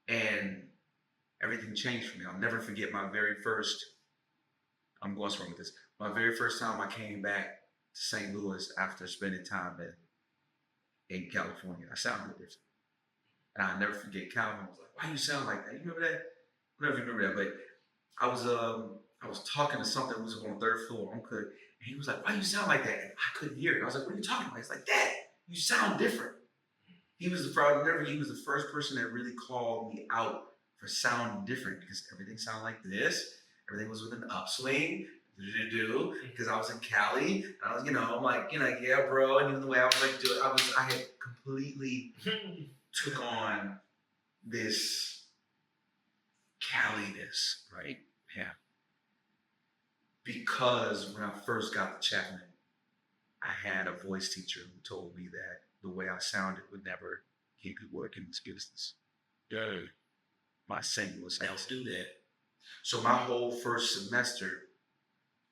And everything changed for me. I'll never forget my very first, I'm going somewhere with this, my very first time I came back to St. Louis after spending time in California. I sounded different. And I'll never forget Calvin was like, "Why you sound like that?" You remember that? I don't know if you remember that, but I was talking to something who was on the 3rd floor, Uncle, and he was like, "Why you sound like that?" And I couldn't hear it. I was like, "What are you talking about?" He's like, "Dad, you sound different." He was the first person that really called me out for sounding different because everything sounded like this. Everything was with an upswing. Because I was in Cali, and I was, I'm like, yeah, bro. And even the way I was like, I had completely took on this Cali-ness, right? Yeah. Because when I first got to Chapman, I had a voice teacher who told me that the way I sounded would never get good work in this business. Yeah. My singing was else do that. So my whole first semester,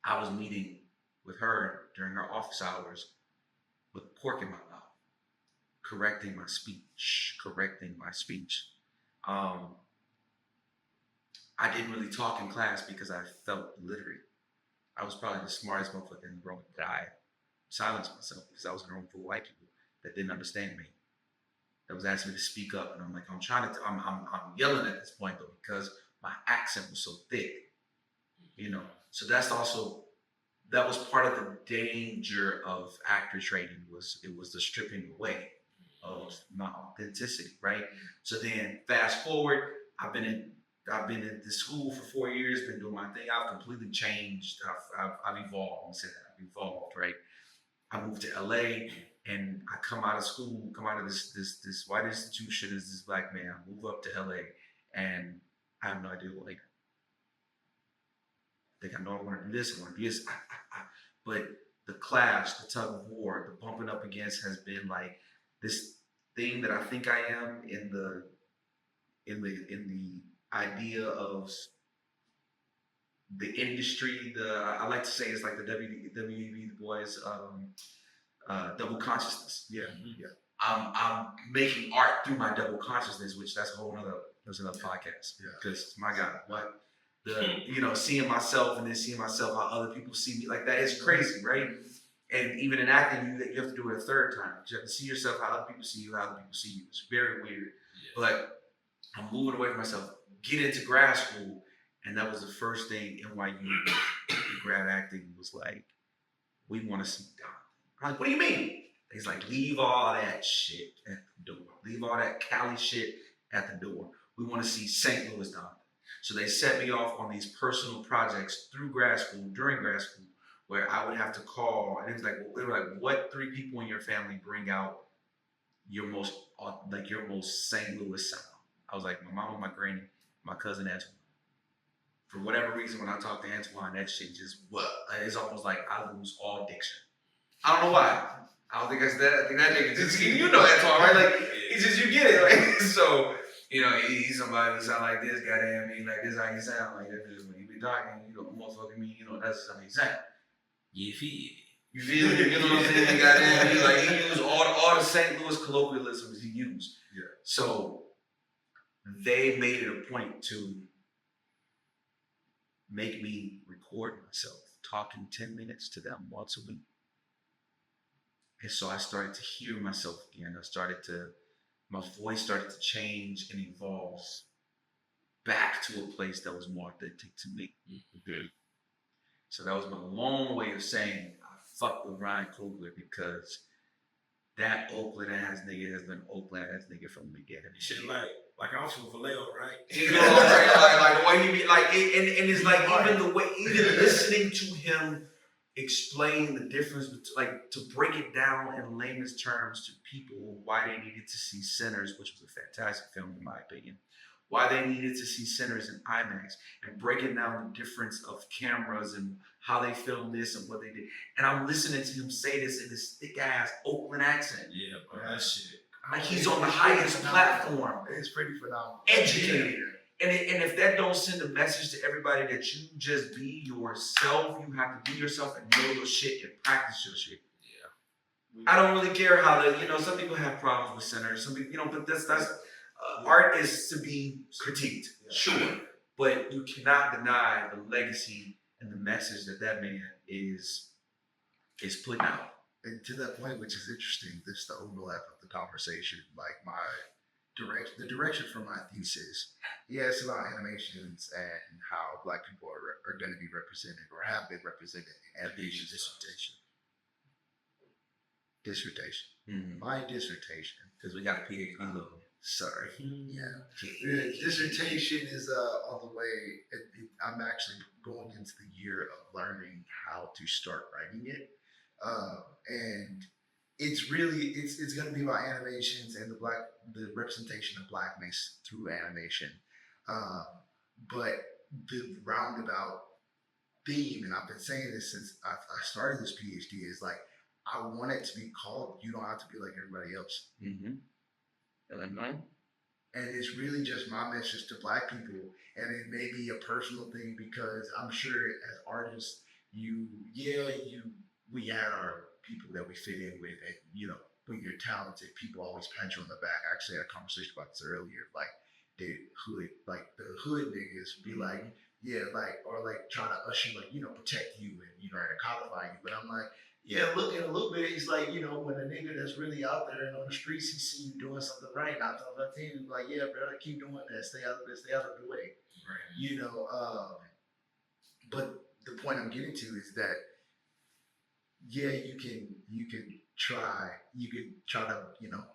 I was meeting with her during her office hours with pork in my mouth, correcting my speech. I didn't really talk in class because I felt literate. I was probably the smartest motherfucker in the room, but I silenced myself because I was in a room full of white people that didn't understand me, that was asking me to speak up. And I'm like, I'm yelling at this point though, because my accent was so thick, So that was part of the danger of actor training it was the stripping away of my authenticity, right? So then fast forward, I've been in the school for 4 years, been doing my thing. I've completely changed. I've evolved. I'm saying I've evolved, right? I moved to LA and I come out of this white institution as this black man. I move up to LA and I have no idea what I think. I know I want to do this, I want to do this. But the clash, the tug of war, the bumping up against has been like this thing that I think I am in the idea of the industry. I like to say it's like the WEB Du Bois double consciousness. Yeah, yeah. I'm making art through my double consciousness, which that's another podcast. Yeah. Because my God, what seeing myself and then seeing myself how other people see me like that is crazy, right? And even in acting, you have to do it a third time. You have to see yourself how other people see you, how other people see you. It's very weird. Yeah. But I'm moving away from myself, get into grad school, and that was the first thing NYU grad acting was like, we want to see Don. I'm like, what do you mean? He's like, leave all that shit at the door. Leave all that Cali shit at the door. We want to see St. Louis Don. So they set me off on these personal projects during grad school, where I would have to call, and it was like, what 3 people in your family bring out your most St. Louis sound? I was like, my mama, my granny, my cousin Antoine. For whatever reason, when I talk to Antoine, that shit just, it's almost like I lose all diction. I don't know why. I don't think that's that. I think that nigga just, Antoine, right? Like, it's just, you get it, right? So, he's somebody who sound like this, goddamn me, like this how you sound, like that. When you be talking, motherfucking me, that's how you sound. You feel me? You know what I'm saying? Goddamn me, like he used all the St. Louis colloquialisms he used. Yeah. So they made it a point to make me record myself talking 10 minutes to them once a week. And so I started to hear myself again. My voice started to change and evolve back to a place that was more authentic to me. Mm-hmm. So that was my long way of saying I fuck with Ryan Coogler because that Oakland ass nigga has been Oakland ass nigga from the beginning. Shit like I was from Vallejo, right? Like the way he be like, and it's like even listening to him explain the difference between, like, to break it down in layman's terms to people why they needed to see Sinners, which was a fantastic film in my opinion, why they needed to see Sinners in IMAX, and breaking down the difference of cameras and how they filmed this and what they did. And I'm listening to him say this in this thick ass Oakland accent. Yeah, bro, that shit. Like he's on the highest platform. It's pretty phenomenal. Educated. Yeah. And if that don't send a message to everybody that you just be yourself, you have to be yourself and know your shit and practice your shit. Yeah. I don't really care how some people have problems with Sinners. Some people, but that's art is to be critiqued, sure, but you cannot deny the legacy and the message that man is putting out. And to that point, which is interesting, this is the overlap of the conversation. Like the direction for my thesis. Yeah, it's about animations and how Black people are going to be represented or have been represented in animation. Dissertation. My dissertation. Because we got a PhD logo. Sorry. Yeah. The dissertation is on the way. I'm actually going into the year of learning how to start writing it, and it's really it's going to be about animations and the representation of Blackness through animation, but the roundabout theme, and I've been saying this since I started this PhD, is like I want it to be called "You Don't Have to Be Like Everybody Else." Illinois. And it's really just my message to Black people, and it may be a personal thing because I'm sure as artists, we had our people that we fit in with, and when you're talented, people always pat you on the back. I actually had a conversation about this earlier, like the hood niggas be like, or like trying to usher, like protect you and and codify you, but I'm like. Yeah, look at a little bit. It's like, when a nigga that's really out there and on the streets, he see you doing something right. Not talking about you, like, yeah, brother, keep doing that. Stay out of the way. Right. But the point I'm getting to is that, you can try to,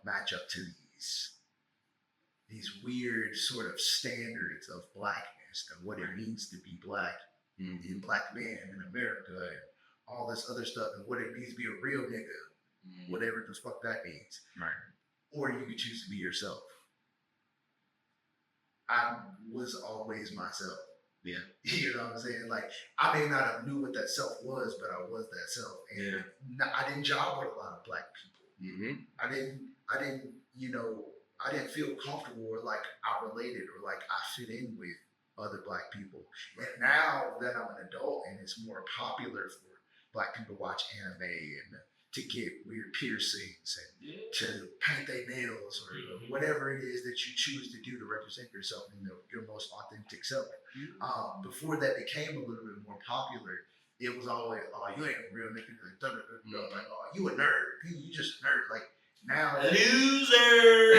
match up to these weird sort of standards of Blackness and what it means to be Black, in Black man in America. And all this other stuff and what it means to be a real nigga, whatever the fuck that means. Right. Or you could choose to be yourself. I was always myself. Yeah. You know what I'm saying? Like, I may not have knew what that self was, but I was that self. And I didn't job with a lot of Black people. I didn't feel comfortable or like I related or like I fit in with other Black people. And now that I'm an adult and it's more popular for Black people to watch anime and to get weird piercings and to paint their nails or whatever it is that you choose to do to represent yourself in your most authentic self. Before that became a little bit more popular, it was always, oh, you ain't a real nigga. Like, oh, you a nerd. You just a nerd. Like, now. Loser.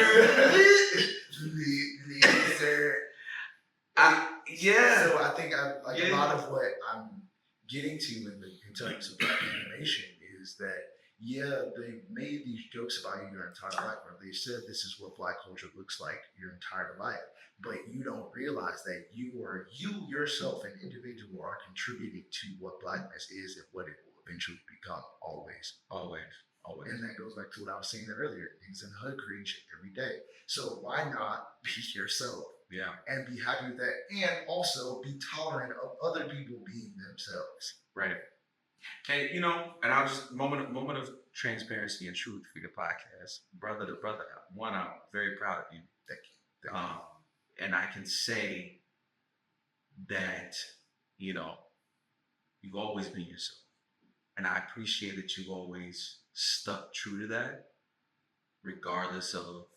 So I think a lot of what I'm getting to in terms of Black animation is that they made these jokes about you your entire life, or they said this is what Black culture looks like your entire life, but you don't realize that you yourself, an individual, are contributing to what Blackness is and what it will eventually become. Always. And that goes back to what I was saying earlier. Things in the hood creation every day. So why not be yourself? Yeah. And be happy with that, and also be tolerant of other people being themselves. Right. And and I'll just moment of transparency and truth for your podcast, brother to brother. One, I'm very proud of you. Thank you. And I can say that you've always been yourself, and I appreciate that you've always stuck true to that, regardless of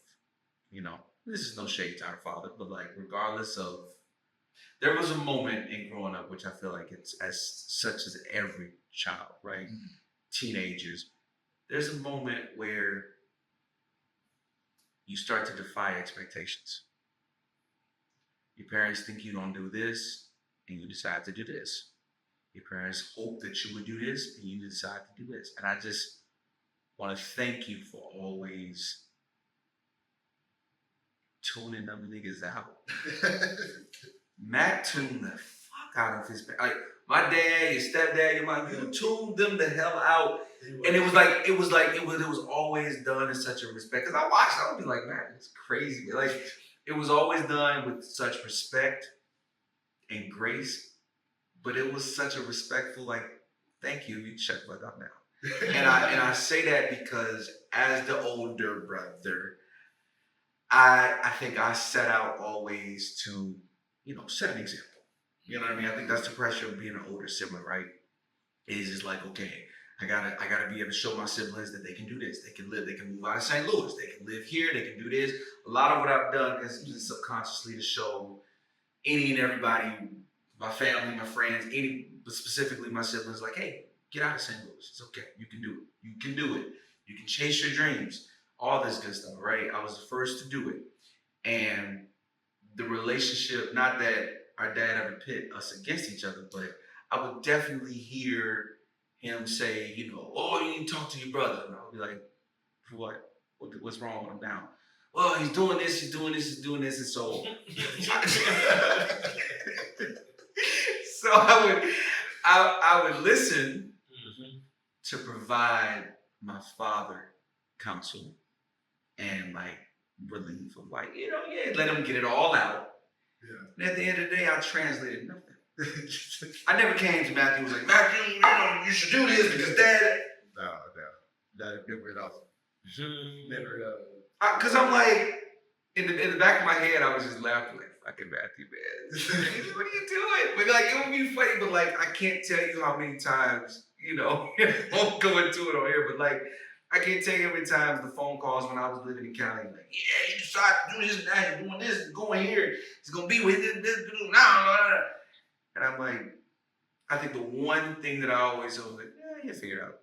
this is no shade to our father, but like regardless of, there was a moment in growing up, which I feel like it's as such as every child, right? Teenagers, there's a moment where you start to defy expectations. Your parents think you don't do this, and you decide to do this. Your parents hope that you would do this, and you decide to do this. And I just want to thank you for always tuning them niggas out. Mac tuned the fuck out of his, like, my dad, your stepdad, your mom, you tuned them the hell out. And it was always done in such a respect. Cause I watched it, I would be like, man, it's crazy. Like, it was always done with such respect and grace, but it was such a respectful, like, thank you, you shut the fuck up now. And I say that because as the older brother, I think I set out always to, set an example. You know what I mean? I think that's the pressure of being an older sibling, right? Is just like, okay, I gotta be able to show my siblings that they can do this. They can move out of St. Louis. They can live here. They can do this. A lot of what I've done is just subconsciously to show any and everybody, my family, my friends, but specifically my siblings, like, hey, get out of St. Louis. It's okay. You can do it. You can do it. You can chase your dreams. All this good stuff, right? I was the first to do it. And the relationship, not that our dad ever pit us against each other, but I would definitely hear him say, you know, oh, you need to talk to your brother. And I would be like, for what? What's wrong with him now? Well, he's doing this, he's doing this, he's doing this. And so, so I would listen to provide my father counsel and like relief of like, you know, yeah, let him get it all out. Yeah. And at the end of the day, I translated nothing. I never came to Matthew and was like, Matthew, you know, you should do this because dad. No, never at all. Never at all. Because I'm like, in the back of my head, I was just laughing like, fucking Matthew, man. What are you doing? But like, it would be funny, but like, I can't tell you how many times, you know, I won't go into it on here, but like, I can't tell you how many times the phone calls when I was living in Cali, like, yeah, you decided to do this and that, you're doing this, and going here, it's going to be with this, and I'm like, I think the one thing that I always was like, yeah, you figure it out.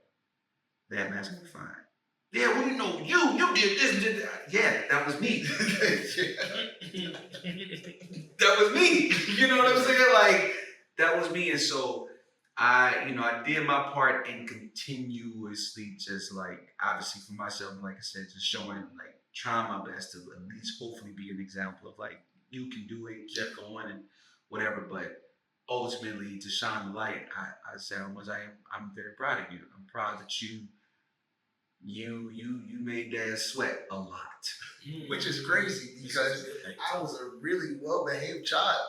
That man's going to be fine. Yeah, well, you know, you did this and did that. Yeah, that was me. That was me. You know what I'm saying? Like, that was me. And so I did my part in continuously just like, obviously for myself, like I said, just showing, like, trying my best to at least hopefully be an example of like, you can do it, keep going and whatever. But ultimately to shine the light, I said I'm very proud of you. I'm proud that you made Dad sweat a lot. Which is crazy because I was a really well-behaved child.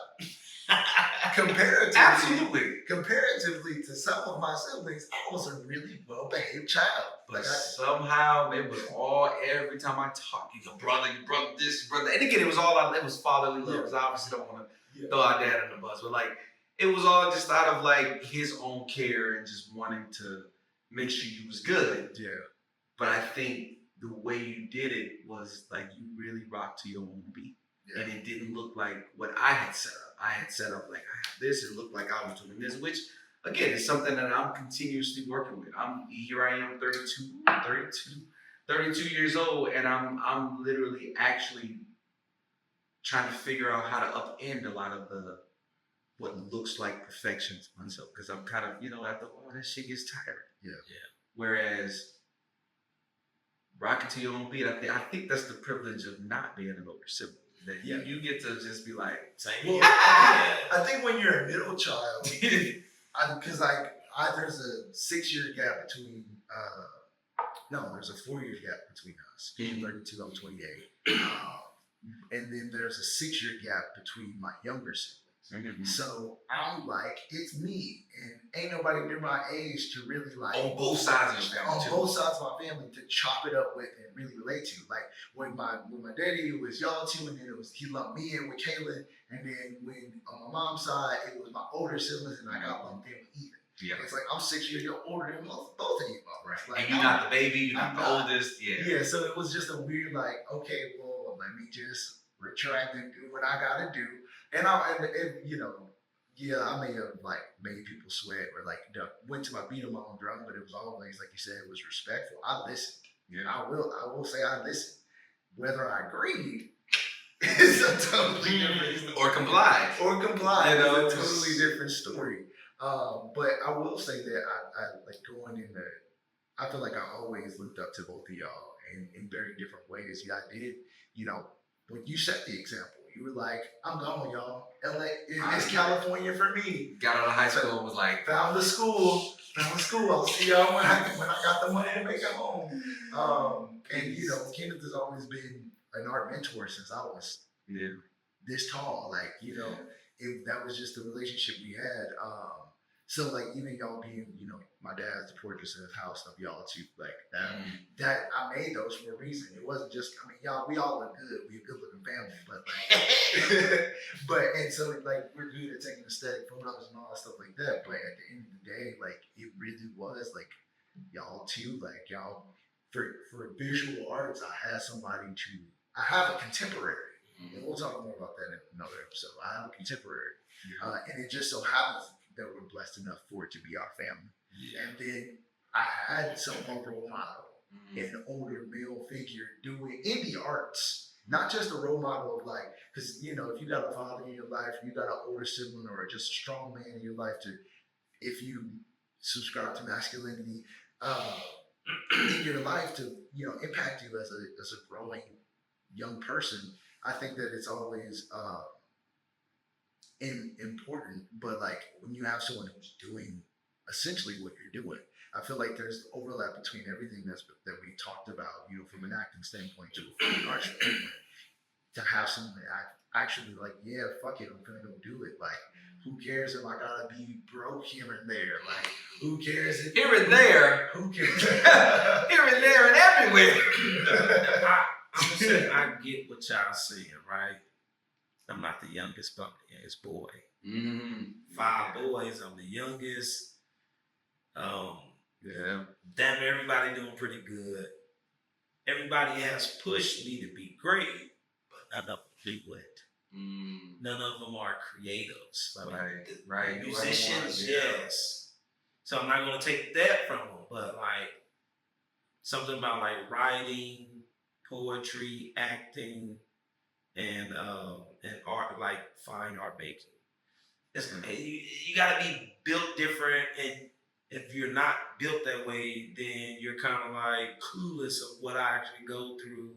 Comparatively to some of my siblings, I was a really well-behaved child. But somehow it was all, every time I talk, you go, brother, you brother this, brother. And again, it was fatherly love. Because I obviously don't want to throw our dad under the bus, but like, it was all just out of like his own care and just wanting to make sure you was good. Yeah. But I think the way you did it was like you really rocked to your own beat. Yeah. And it didn't look like what I had set up. I had set up like, I have this, it looked like I was doing this, which again is something that I'm continuously working with. Here I am 32 years old, and I'm literally actually trying to figure out how to upend a lot of what looks like perfection to myself. Because I'm kind of, after that shit gets tired. Yeah. Whereas rocking to your own beat, I think that's the privilege of not being an older sibling. That you get to just be like, well, I think when you're a middle child, because there's a 6-year gap between, there's a 4-year gap between us. He's 32, I'm 28. And then there's a 6-year gap between my younger siblings. Mm-hmm. So I'm like, it's me, and ain't nobody near my age to really like on both sides of my family to chop it up with and really relate to. Like when my daddy, it was y'all two, and then he lumped me in with Kaylin, and then when on my mom's side it was my older siblings, and I got lumped in with Ethan. Yeah, it's like I'm 6 years older than both of you, right? Like, and you're not the baby, you're not the oldest. Yeah. So it was just a weird like, okay, well, let me just retract and do what I gotta do. And I may have like made people sweat or like went to my beat on my own drum, but it was always, like you said, it was respectful. I listened. Yeah. I will say I listened. Whether I agreed is a totally different or complied. It's a totally different story. But I will say that I like going in there. I feel like I always looked up to both of y'all in very different ways. Yeah, I did. When you set the example. You were like, I'm gone, y'all. LA is California for me. Got out of high school and was like, found the school. I'll see y'all when I got the money to make it home. And Kenneth has always been an art mentor since I was this tall. Like, that was just the relationship we had. So like even y'all being, my dad's the portraits in his house of y'all too, like that I made those for a reason. It wasn't just, we all look good. We're a good looking family, but and so like we're good at taking aesthetic photos and all that stuff like that. But at the end of the day, like it really was like y'all too, like y'all for visual arts, I have a contemporary. And we'll talk more about that in another episode. I have a contemporary. And it just so happens that we're blessed enough for it to be our family. Yeah. And then I had some role model, an older male figure doing indie arts not just a role model of like, because you know, if you got a father in your life, you got an older sibling or just a strong man in your life to, if you subscribe to masculinity, in your life to, you know, impact you as a growing young person. I think that it's always important, but like when you have someone who's doing essentially what you're doing, I feel like there's overlap between everything that we talked about, you know, from an acting standpoint to from an art standpoint. To have someone actually like, yeah, fuck it, I'm gonna go do it. Like, who cares if I gotta be broke here and there? Like, who cares if Here and there, who cares? here and there, and everywhere. I'm saying I get what y'all saying, right? I'm not the youngest, but I'm the youngest boy. Mm-hmm. 5 boys, I'm the youngest. Yeah. Damn, everybody doing pretty good. Everybody has pushed me to be great, but none of them do it. None of them are creatives. Right. Musicians, yes. So I'm not gonna take that from them, but like something about like writing, poetry, acting, and art, like fine art making. It's, you gotta be built different, and if you're not built that way, then you're kind of like clueless of what I actually go through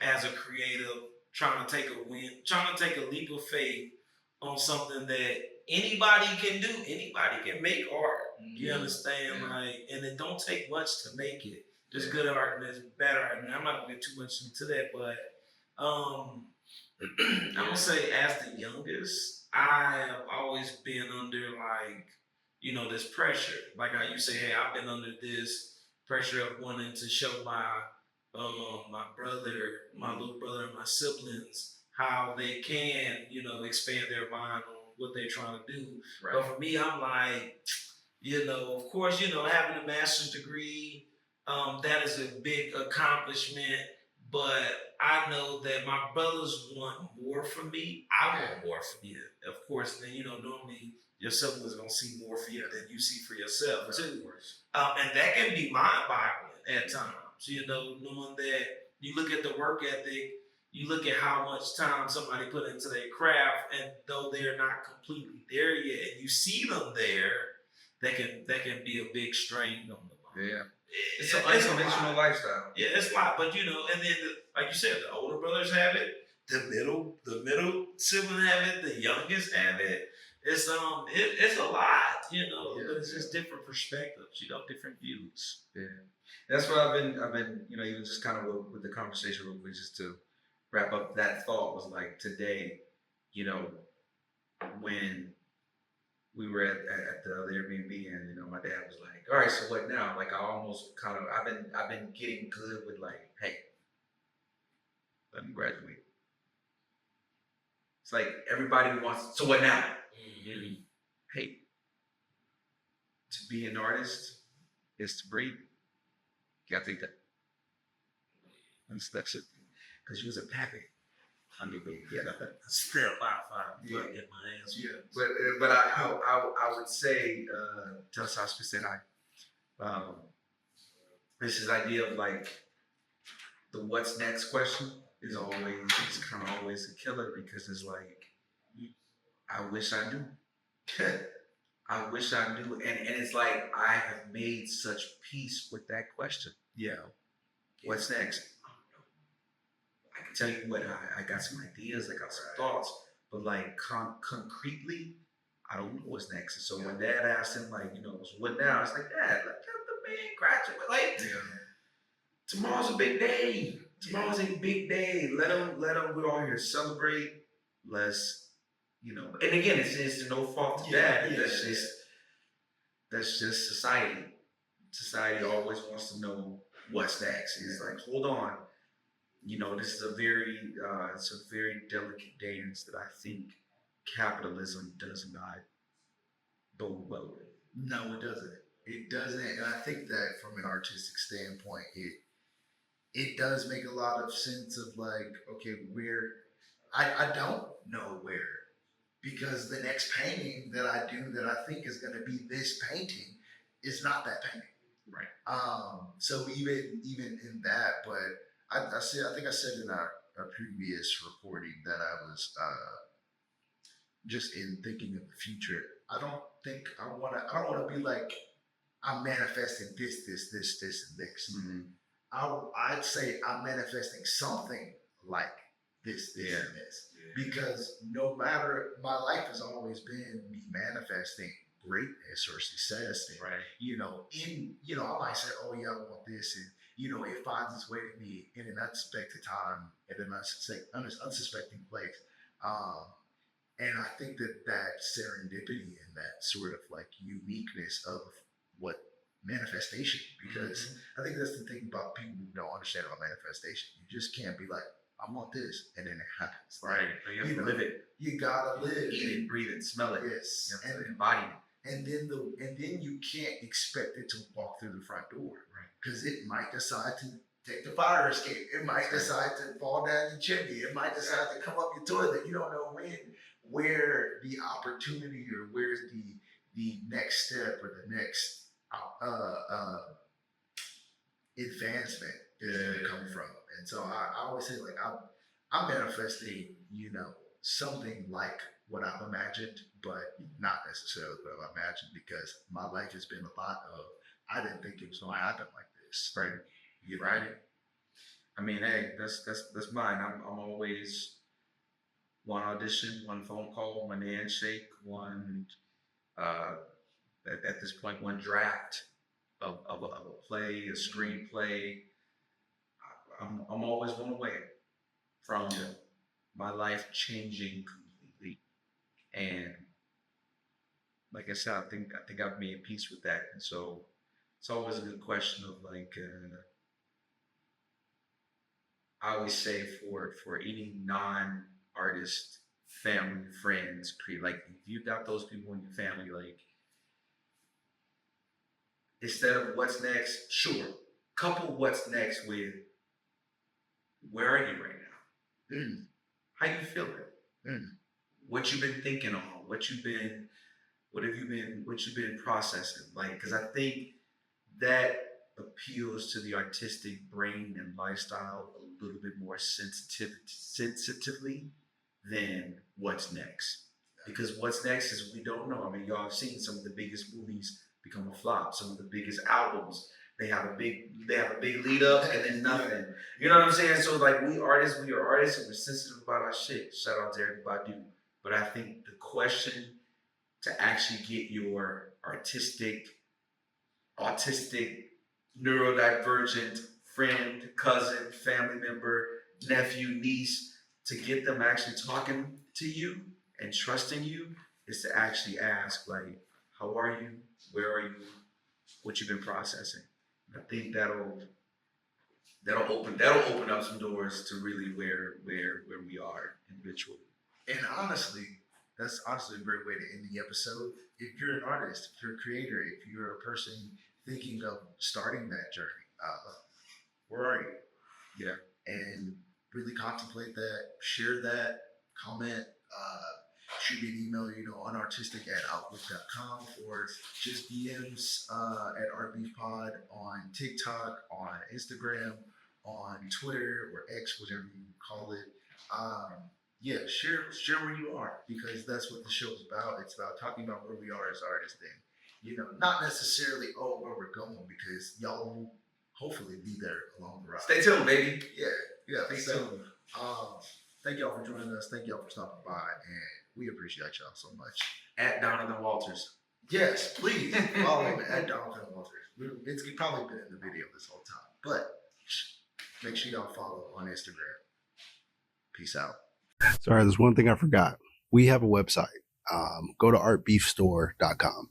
as a creative, trying to take a leap of faith on something that anybody can do. Anybody can make art. You understand? Yeah. Like, and it don't take much to make it. There's good art and there's bad art. And I'm not gonna get too much into that, but I'm gonna say as the youngest, I have always been under like, you know, this pressure. Like how you say, hey, I've been under this pressure of wanting to show my brother, my little brother, and my siblings how they can, you know, expand their mind on what they're trying to do. Right. But for me, I'm like, you know, of course, you know, having a master's degree, that is a big accomplishment. But I know that my brothers want more from me. I want more from you, of course. And then, you know, normally your siblings gonna see more for you than you see for yourself too. And that can be mind-boggling at times. You know, knowing that you look at the work ethic, you look at how much time somebody put into their craft, and though they're not completely there yet, and you see them there, that can be a big strain on the mind. Yeah. It's an unconventional lifestyle. Yeah, it's a lot. But you know, and then like you said, the older brothers have it, the middle sibling have it, the youngest have it. It's it's a lot, you know, but it's just different perspectives, you know, different views. Yeah. That's what I've been, you know, even just kind of with the conversation real quick, just to wrap up that thought, was like today, you know, when we were at the other Airbnb, and you know, my dad was like, all right, so what now? Like, I almost kind of, I've been getting good with like, hey, let me graduate. It's like everybody wants, so what now? Mm-hmm. Hey, to be an artist is to breathe. You gotta think that. That's it. Because you was a pappy. Still in my hands. Yeah. But I would say, tell Sasha said this is idea of like the what's next question is kind of always a killer, because it's like, I wish I knew. I wish I knew. And it's like, I have made such peace with that question. Yeah. What's next? I can tell you what, I got some ideas, I got some thoughts, but like concretely, I don't know what's next. And so when Dad asked him, like, you know, what now? It's like, Dad, let the man graduate. Like, tomorrow's a big day. Tomorrow's a big day. Let him. We're all here to celebrate. Let's, you know. And again, it's no fault to Dad. That's just society. Society always wants to know what's next. It's like, hold on. You know, this is a very delicate dance that I think capitalism does not go well with. No, it doesn't. It doesn't. And I think that from an artistic standpoint, it does make a lot of sense of like, okay, I don't know where, because the next painting that I do that I think is going to be this painting is not that painting. Right. So even in that, but I think I said in our a previous reporting that I was just in thinking of the future. I don't think I want to. I don't want to be like I'm manifesting this, and this. Mhm. I'd say I'm manifesting something like this, and this. Because no matter, my life has always been me manifesting greatness or success. And, Right. I might say, oh yeah, I want this. And, it finds its way to me in an unsuspected time, in an unsuspecting place. And I think that serendipity and that sort of like uniqueness of what manifestation, because I think that's the thing about people who don't understand about manifestation. You just can't be like, I want this, and then it happens. Right. You have to live it. You gotta live, Eat it, breathe it, smell it. Yes, You have to embody it. and then you can't expect it to walk through the front door, Right. Because it might decide to take the fire escape. It might decide to fall down your chimney. It might decide to come up your toilet. You don't know where the opportunity or where's the next step or the next advancement is going to come from. And so I always say, like, I'm manifesting, something like what I've imagined, but not necessarily what I've imagined, because my life has been a lot of, I didn't think it was going to happen like this. Right. You know? Right. I mean, hey, that's mine. I'm always one audition, one phone call, one handshake, one at this point, one draft of a play, a screenplay. I'm always one away from my life changing completely. And like I said, I think I've made peace with that. And so it's always a good question of like, I always say for any non-artist family, friends, like if you got those people in your family, like instead of what's next, sure, couple what's next with where are you right now? How you feeling? What you been thinking on? What have you been processing? Like, because I think that appeals to the artistic brain and lifestyle a little bit more sensitively than what's next. Because what's next is we don't know. I mean, y'all have seen some of the biggest movies become a flop. Some of the biggest albums, they have a big lead up and then nothing. You know what I'm saying? So like we are artists and we're sensitive about our shit. Shout out to everybody. But I think the question to actually get your autistic, neurodivergent friend, cousin, family member, nephew, niece, to get them actually talking to you and trusting you is to actually ask, like, how are you? Where are you? What you've been processing? I think that'll open up some doors to really where we are individually. And honestly, that's honestly a great way to end the episode. If you're an artist, if you're a creator, if you're a person thinking of starting that journey, where are you? Yeah. And really contemplate that, share that, comment, shoot me an email, unartistic@outlook.com, or just DMs at RBPod on TikTok, on Instagram, on Twitter, or X, whatever you call it. Share where you are, because that's what the show is about. It's about talking about where we are as artists, and not necessarily where we're going, because y'all will hopefully be there along the ride. Stay tuned, baby. Yeah. Stay tuned. Thank y'all for joining us. Thank y'all for stopping by, and we appreciate y'all so much. At Donovan Walters. Yes, please follow him at Donovan Walters. It's probably been in the video this whole time, but make sure y'all follow on Instagram. Peace out. Sorry, there's one thing I forgot. We have a website. Go to artbeefstore.com.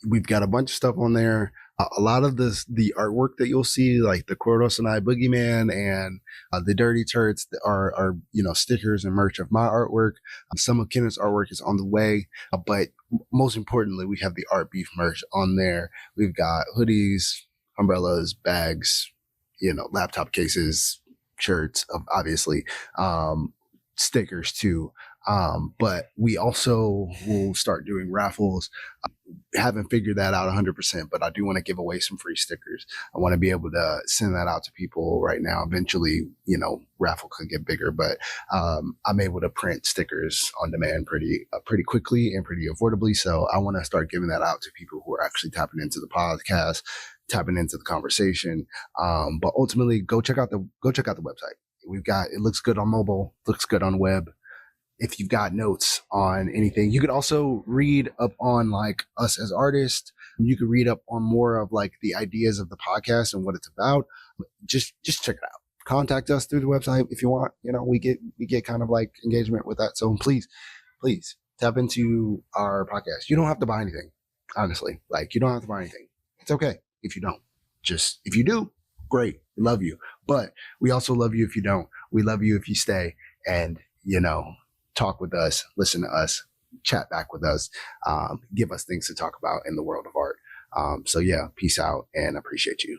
We've got a bunch of stuff on there. A lot of the artwork that you'll see, like the Cordos and I Boogeyman and the Dirty Turds, are stickers and merch of my artwork. Some of Kenneth's artwork is on the way, but most importantly, we have the Art Beef merch on there. We've got hoodies, umbrellas, bags, laptop cases, shirts, obviously, stickers too. But we also will start doing raffles. haven't figured that out 100%, but I do want to give away some free stickers. I want to be able to send that out to people right now. Eventually, raffle could get bigger, but I'm able to print stickers on demand pretty quickly and pretty affordably. So I want to start giving that out to people who are actually tapping into the podcast, tapping into the conversation. But ultimately, go check out the website. It looks good on mobile, looks good on web. If you've got notes on anything, you could also read up on like us as artists. You could read up on more of like the ideas of the podcast and what it's about. Just check it out. Contact us through the website if you want. We get kind of like engagement with that. So please tap into our podcast. You don't have to buy anything, honestly. Like, you don't have to buy anything. It's okay if you don't. Just if you do, great. We love you. But we also love you if you don't. We love you if you stay and, talk with us, listen to us, chat back with us, give us things to talk about in the world of art. So yeah, peace out and appreciate you.